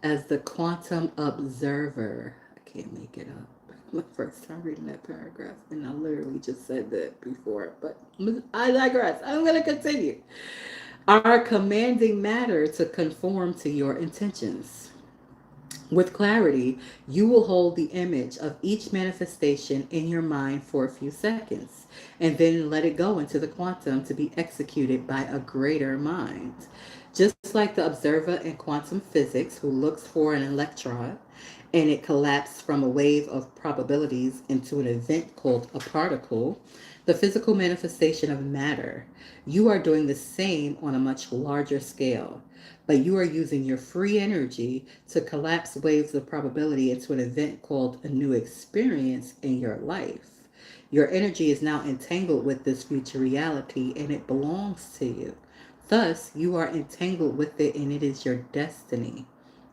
as the quantum observer, I can't make it up. My first time reading that paragraph, and I literally just said that before, but I digress. I'm going to continue. Are commanding matter to conform to your intentions. With clarity, you will hold the image of each manifestation in your mind for a few seconds and then let it go into the quantum to be executed by a greater mind. Just like the observer in quantum physics who looks for an electron and it collapsed from a wave of probabilities into an event called a particle, the physical manifestation of matter, you are doing the same on a much larger scale, but you are using your free energy to collapse waves of probability into an event called a new experience in your life. Your energy is now entangled with this future reality and it belongs to you. Thus, you are entangled with it and it is your destiny.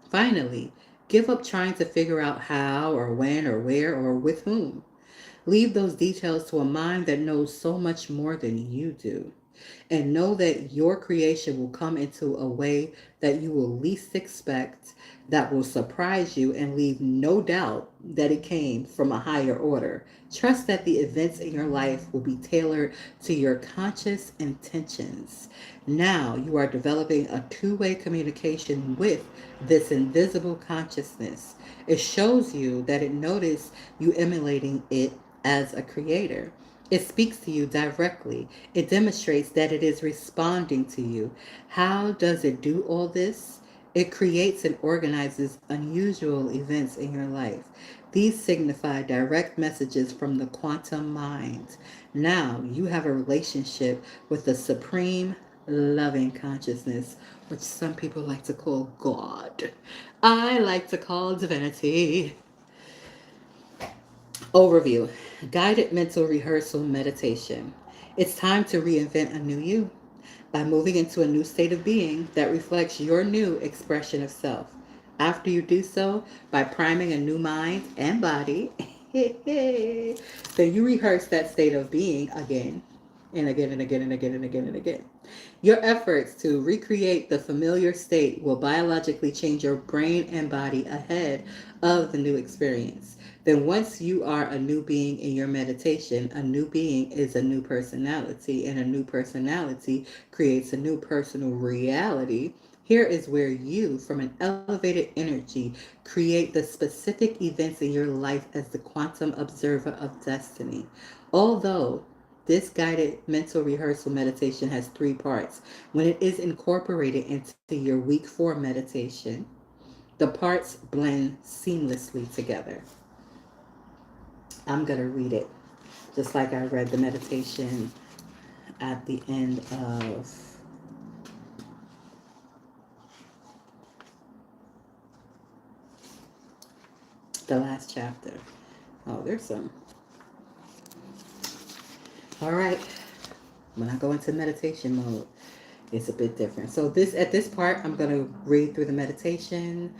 Finally, give up trying to figure out how or when or where or with whom. Leave those details to a mind that knows so much more than you do. And know that your creation will come into a way that you will least expect, that will surprise you and leave no doubt that it came from a higher order. Trust that the events in your life will be tailored to your conscious intentions. Now you are developing a two-way communication with this invisible consciousness. It shows you that it noticed you emulating it as a creator. It speaks to you directly. It demonstrates that it is responding to you. How does it do all this? It creates and organizes unusual events in your life. These signify direct messages from the quantum mind. Now you have a relationship with the supreme loving consciousness, which some people like to call God. I like to call divinity. Overview. Guided mental rehearsal meditation. It's time to reinvent a new you by moving into a new state of being that reflects your new expression of self. After you do so, by priming a new mind and body, then you rehearse that state of being again and again and again and again and again and again. Your efforts to recreate the familiar state will biologically change your brain and body ahead of the new experience. Then, once you are a new being in your meditation, a new being is a new personality, and a new personality creates a new personal reality. Here is where you, from an elevated energy, create the specific events in your life as the quantum observer of destiny. Although this guided mental rehearsal meditation has three parts. When it is incorporated into your week 4 meditation, the parts blend seamlessly together. I'm going to read it just like I read the meditation at the end of the last chapter. Oh, there's some. All right. When I go into meditation mode, it's a bit different. So at this part, I'm going to read through the meditation.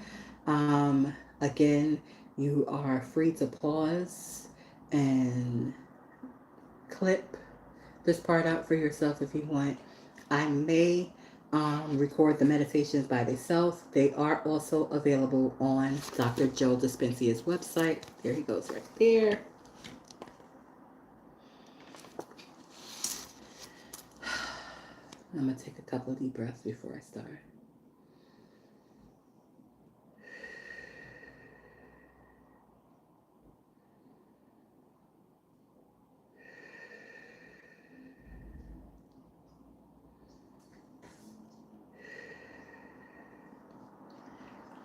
Again, you are free to pause and clip this part out for yourself if you want. I may record the meditations by themselves. They are also available on Dr. Joe Dispenza's website. There he goes right there. I'm going to take a couple of deep breaths before I start.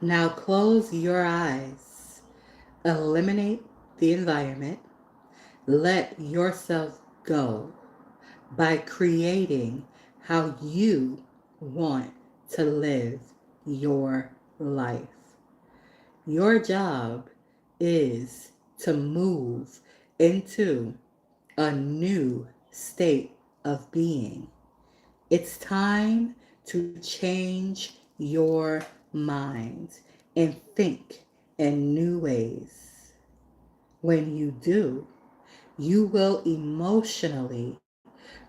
Now close your eyes. Eliminate the environment. Let yourself go by creating how you want to live your life. Your job is to move into a new state of being. It's time to change your mind and think in new ways. When you do, you will emotionally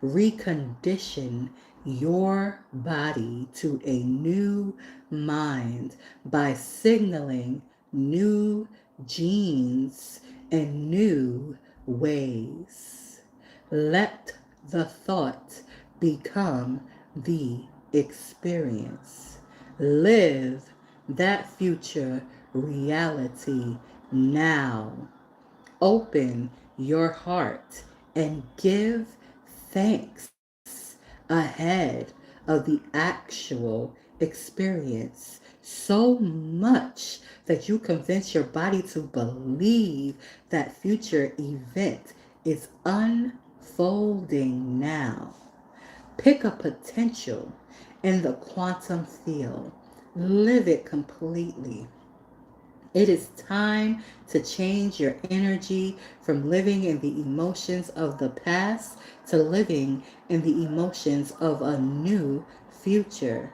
recondition your body to a new mind by signaling new genes and new ways. Let the thought become the experience. Live that future reality now. Open your heart and give thanks ahead of the actual experience so much that you convince your body to believe that future event is unfolding now. Pick a potential in the quantum field. Live it completely. It is time to change your energy from living in the emotions of the past to living in the emotions of a new future.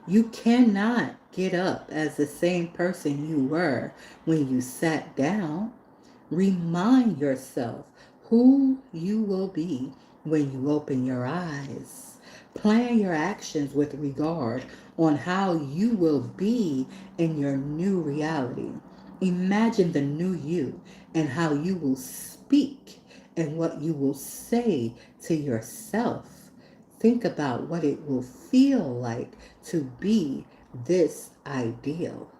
You cannot get up as the same person you were when you sat down. Remind yourself who you will be when you open your eyes. Plan your actions with regard on how you will be in your new reality. Imagine the new you and how you will speak and what you will say to yourself. Think about what it will feel like to be this ideal.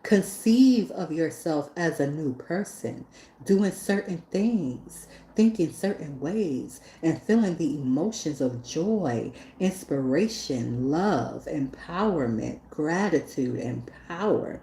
Conceive of yourself as a new person, doing certain things, thinking certain ways, and feeling the emotions of joy, inspiration, love, empowerment, gratitude, and power.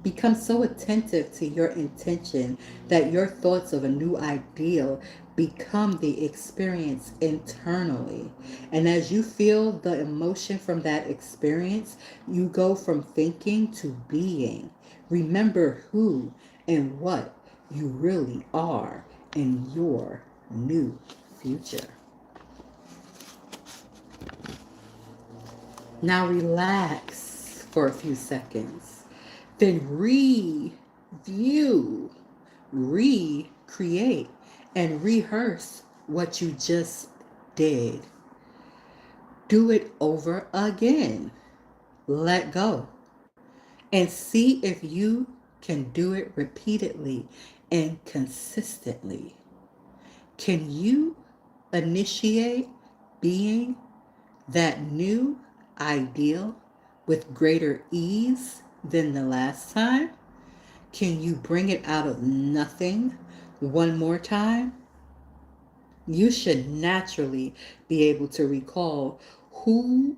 Become so attentive to your intention that your thoughts of a new ideal become the experience internally. And as you feel the emotion from that experience, you go from thinking to being. Remember who and what you really are in your new future. Now relax for a few seconds. Then review, recreate, and rehearse what you just did. Do it over again. Let go. And see if you can do it repeatedly and consistently. Can you initiate being that new ideal with greater ease than the last time? Can you bring it out of nothing one more time? You should naturally be able to recall who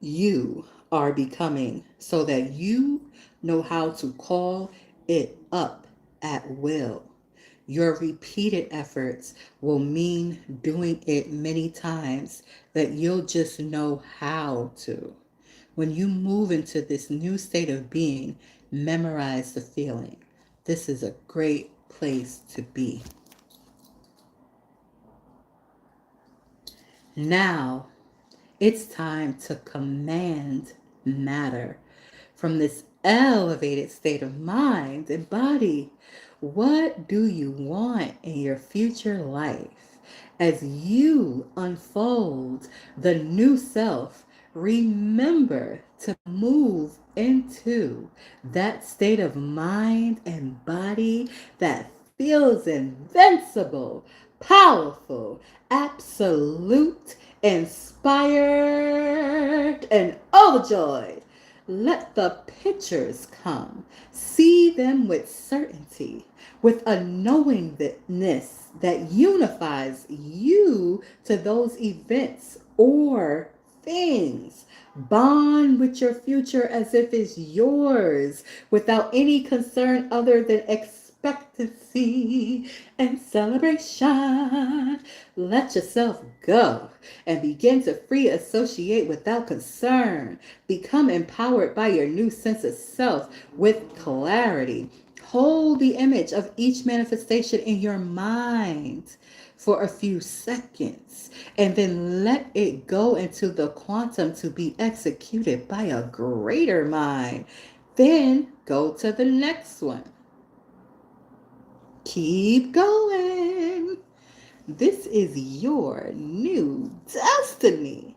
you are becoming so that you know how to call it up at will. Your repeated efforts will mean doing it many times that you'll just know how to. When you move into this new state of being, memorize the feeling. This is a great place to be. Now, it's time to command matter from this elevated state of mind and body. What do you want in your future life? As you unfold the new self, remember to move into that state of mind and body that feels invincible, powerful, absolute, inspired, and overjoyed. Let the pictures come. See them with certainty, with a knowingness that unifies you to those events or things. Bond with your future as if it's yours without any concern other than expectancy and celebration. Let yourself go and begin to free associate without concern. Become empowered by your new sense of self with clarity. Hold the image of each manifestation in your mind for a few seconds and then let it go into the quantum to be executed by a greater mind. Then go to the next one. Keep going. This is your new destiny.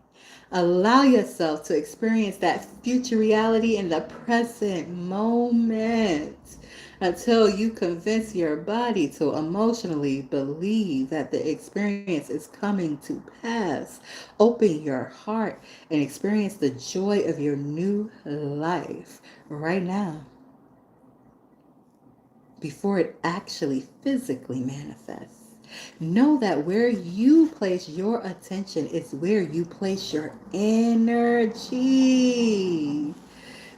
Allow yourself to experience that future reality in the present moment until you convince your body to emotionally believe that the experience is coming to pass. Open your heart and experience the joy of your new life right now before it actually physically manifests. Know that where you place your attention is where you place your energy.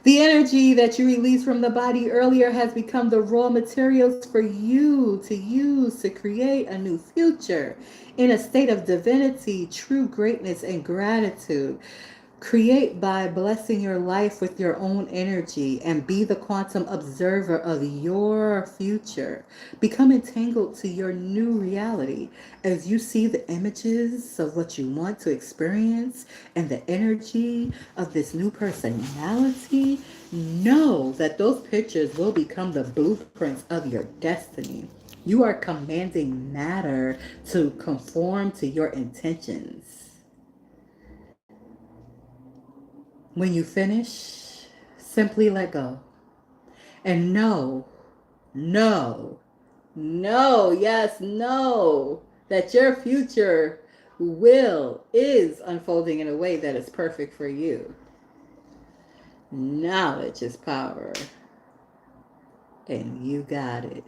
The energy that you released from the body earlier has become the raw materials for you to use to create a new future in a state of divinity, true greatness, and gratitude. Create by blessing your life with your own energy and be the quantum observer of your future. Become entangled to your new reality as you see the images of what you want to experience and the energy of this new personality. Know that those pictures will become the blueprints of your destiny. You are commanding matter to conform to your intentions. When you finish, simply let go. And know, yes, know that your future is unfolding in a way that is perfect for you. Knowledge is power, and you got it.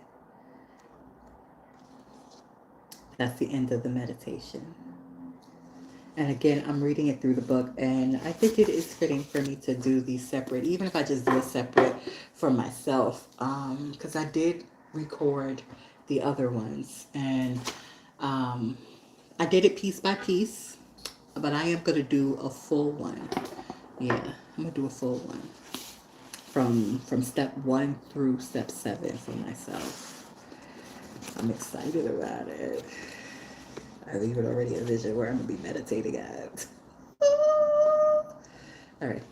That's the end of the meditation. And again, I'm reading it through the book, and I think it is fitting for me to do these separate, even if I just do it separate for myself, because I did record the other ones, and I did it piece by piece, but I am going to do a full one. Yeah, I'm going to do a full one from step 1 through step 7 for myself. I'm excited about it. I've even already a vision where I'm going to be meditating at. All right.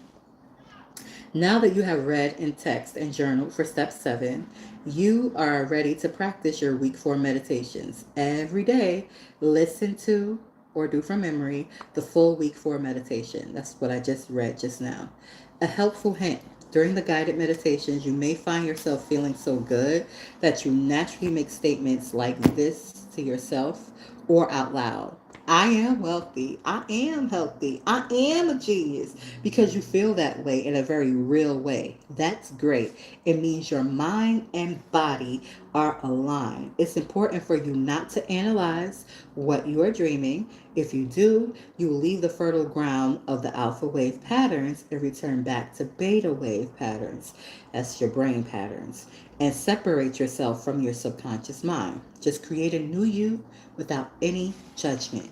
Now that you have read in text and journaled for step 7, you are ready to practice your week 4 meditations. Every day, listen to, or do from memory the full week 4 meditation. That's what I just read just now. A helpful hint: during the guided meditations, you may find yourself feeling so good that you naturally make statements like this to yourself or out loud. I am wealthy. I am healthy. I am a genius, because you feel that way in a very real way. That's great. It means your mind and body are aligned. It's important for you not to analyze what you are dreaming. If you do, you will leave the fertile ground of the alpha wave patterns and return back to beta wave patterns. That's your brain patterns. And separate yourself from your subconscious mind. Just create a new you without any judgment.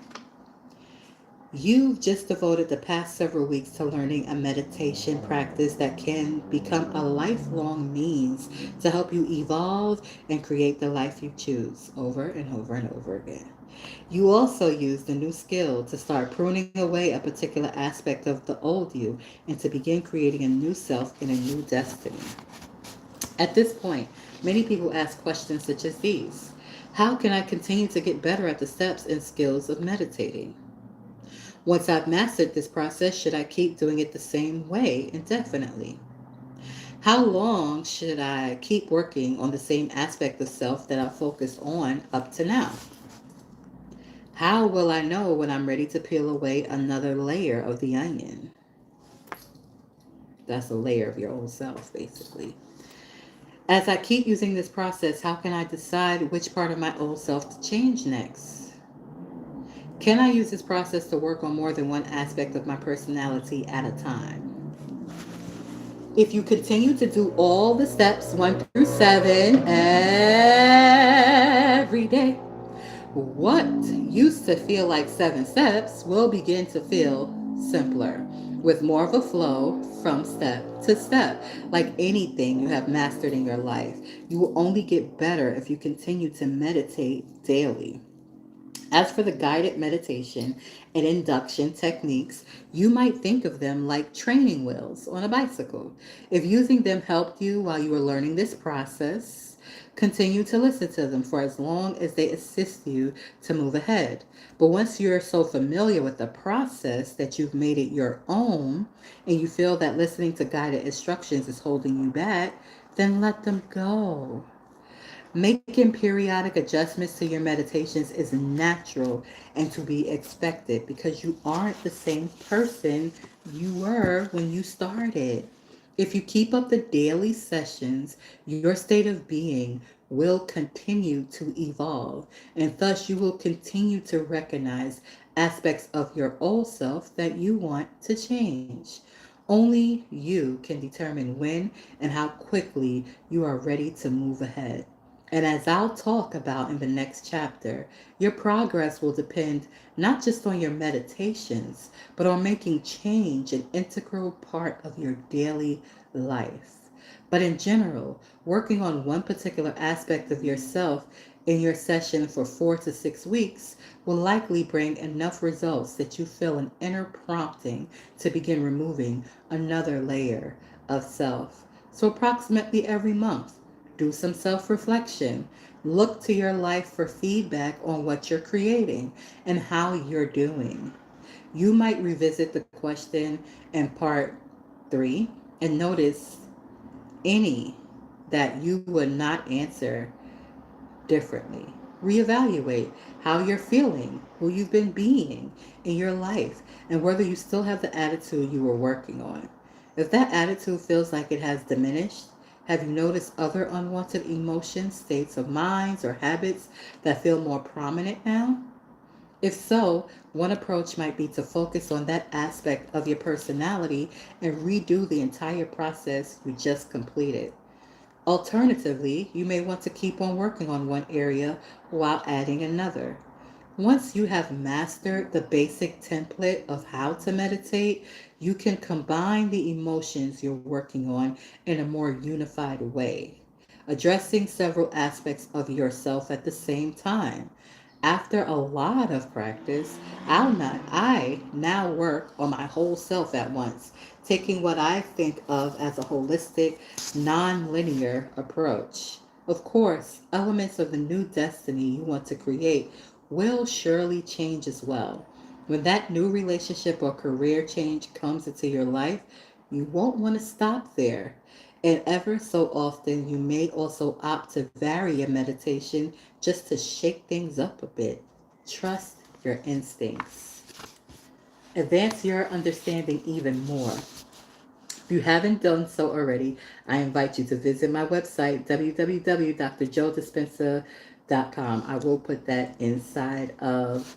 You've just devoted the past several weeks to learning a meditation practice that can become a lifelong means to help you evolve and create the life you choose over and over and over again. You also use the new skill to start pruning away a particular aspect of the old you and to begin creating a new self in a new destiny. At this point, many people ask questions such as these: how can I continue to get better at the steps and skills of meditating? Once I've mastered this process, should I keep doing it the same way indefinitely? How long should I keep working on the same aspect of self that I've focused on up to now? How will I know when I'm ready to peel away another layer of the onion? That's a layer of your old self, basically. As I keep using this process, how can I decide which part of my old self to change next? Can I use this process to work on more than one aspect of my personality at a time? If you continue to do all the steps 1 through 7 every day, what used to feel like 7 steps will begin to feel simpler, with more of a flow from step to step. Like anything you have mastered in your life, you will only get better if you continue to meditate daily. As for the guided meditation and induction techniques, you might think of them like training wheels on a bicycle. If using them helped you while you were learning this process, continue to listen to them for as long as they assist you to move ahead. But once you're so familiar with the process that you've made it your own and you feel that listening to guided instructions is holding you back, then let them go. Making periodic adjustments to your meditations is natural and to be expected, because you aren't the same person you were when you started. If you keep up the daily sessions, your state of being will continue to evolve, and thus you will continue to recognize aspects of your old self that you want to change. Only you can determine when and how quickly you are ready to move ahead. And as I'll talk about in the next chapter, your progress will depend not just on your meditations, but on making change an integral part of your daily life. But in general, working on one particular aspect of yourself in your session for 4 to 6 weeks will likely bring enough results that you feel an inner prompting to begin removing another layer of self. So, approximately every month, do some self reflection. Look to your life for feedback on what you're creating and how you're doing. You might revisit the question in part 3 and notice any that you would not answer differently. Reevaluate how you're feeling, who you've been being in your life, and whether you still have the attitude you were working on. If that attitude feels like it has diminished, have you noticed other unwanted emotions, states of minds, or habits that feel more prominent now? If so, one approach might be to focus on that aspect of your personality and redo the entire process you just completed. Alternatively, you may want to keep on working on one area while adding another. Once you have mastered the basic template of how to meditate, you can combine the emotions you're working on in a more unified way, addressing several aspects of yourself at the same time. After a lot of practice, I now work on my whole self at once, taking what I think of as a holistic, non-linear approach. Of course, elements of the new destiny you want to create will surely change as well. When that new relationship or career change comes into your life, you won't want to stop there. And ever so often, you may also opt to vary your meditation just to shake things up a bit. Trust your instincts. Advance your understanding even more. If you haven't done so already, I invite you to visit my website, www.drjoedispenza.com. I will put that inside of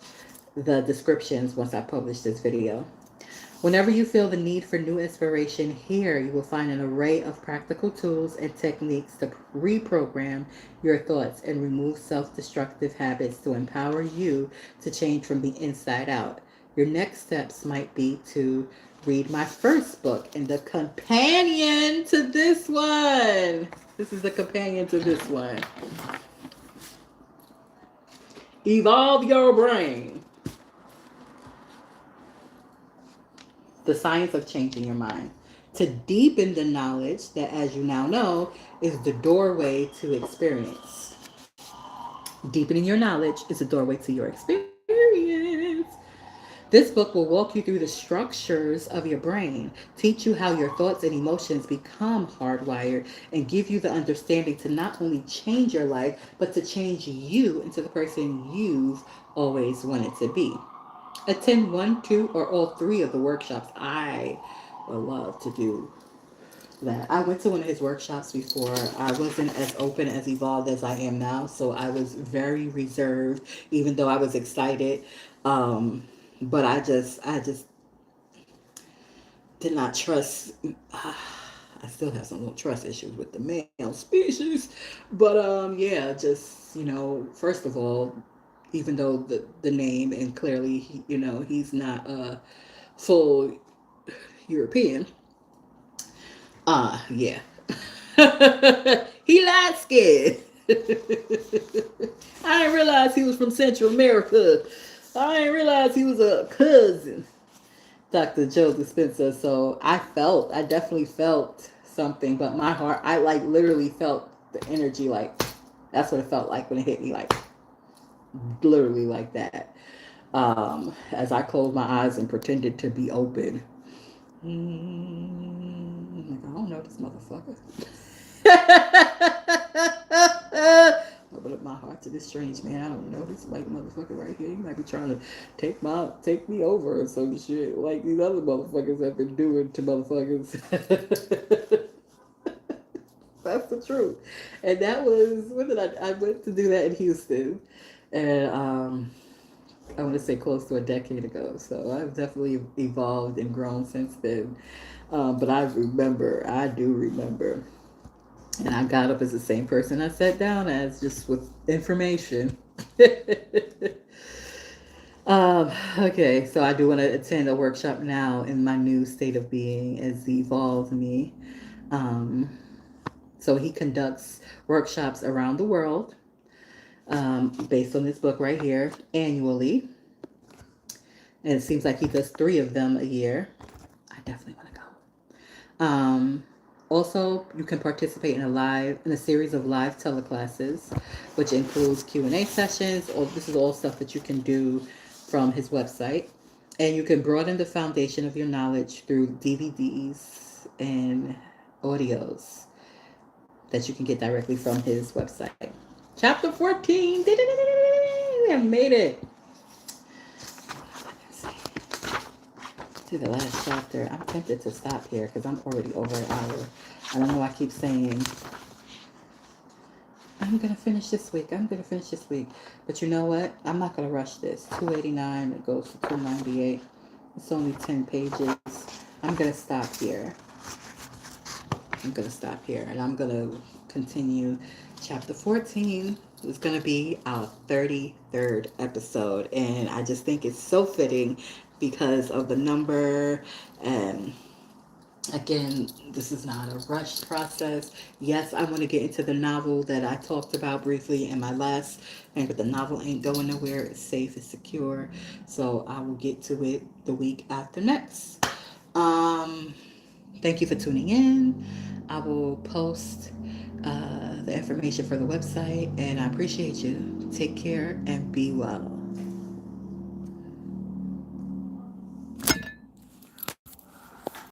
the descriptions once I publish this video. Whenever you feel the need for new inspiration, here you will find an array of practical tools and techniques to reprogram your thoughts and remove self destructive habits to empower you to change from the inside out. Your next steps might be to read my first book and the companion to this one. This is the companion to this one. Evolve Your Brain. The Science of Changing Your Mind. To deepen the knowledge that, as you now know, is the doorway to experience. Deepening your knowledge is the doorway to your experience. This book will walk you through the structures of your brain, teach you how your thoughts and emotions become hardwired, and give you the understanding to not only change your life, but to change you into the person you've always wanted to be. Attend one, two, or all three of the workshops. I would love to do that. I went to one of his workshops before. I wasn't as open as evolved as I am now, so I was very reserved, even though I was excited. But I just did not trust. I still have some little trust issues with the male species, but yeah, just first of all, even though the name and clearly he's not full European. Yeah. He light skinned. I didn't realize he was from Central America. I didn't realize he was a cousin, Dr. Joe Dispenza. So I definitely felt something, but my heart, I like literally felt the energy, like that's what it felt like when it hit me, like literally like that. As I closed my eyes and pretended to be open. Like, I don't know this motherfucker. Open up my heart to this strange man. I don't know this white motherfucker right here. He might be trying to take me over or some shit like these other motherfuckers have been doing to motherfuckers. That's the truth. And that was when did I went to do that in Houston, and I want to say close to a decade ago. So I've definitely evolved and grown since then. But I do remember. And I got up as the same person I sat down as, just with information. Okay, so I do want to attend a workshop now in my new state of being as Evolve Me. Um, so he conducts workshops around the world based on this book right here annually. And it seems like he does 3 of them a year. I definitely want to go. Also, you can participate in a series of live teleclasses, which includes Q&A sessions. This is all stuff that you can do from his website, and you can broaden the foundation of your knowledge through DVDs and audios that you can get directly from his website. Chapter 14. We have made it to the last chapter. I'm tempted to stop here because I'm already over an hour. I don't know. I keep saying I'm gonna finish this week. I'm gonna finish this week, but you know what? I'm not gonna rush this. 289. It goes to 298. It's only 10 pages. I'm gonna stop here. And I'm gonna continue. Chapter 14 is gonna be our 33rd episode, and I just think it's so fitting because of the number. And again, this is not a rushed process. Yes, I want to get into the novel that I talked about briefly in my last thing, but the novel ain't going nowhere. It's safe, it's secure. So I will get to it the week after next. Thank you for tuning in. I will post the information for the website, and I appreciate you. Take care and be well.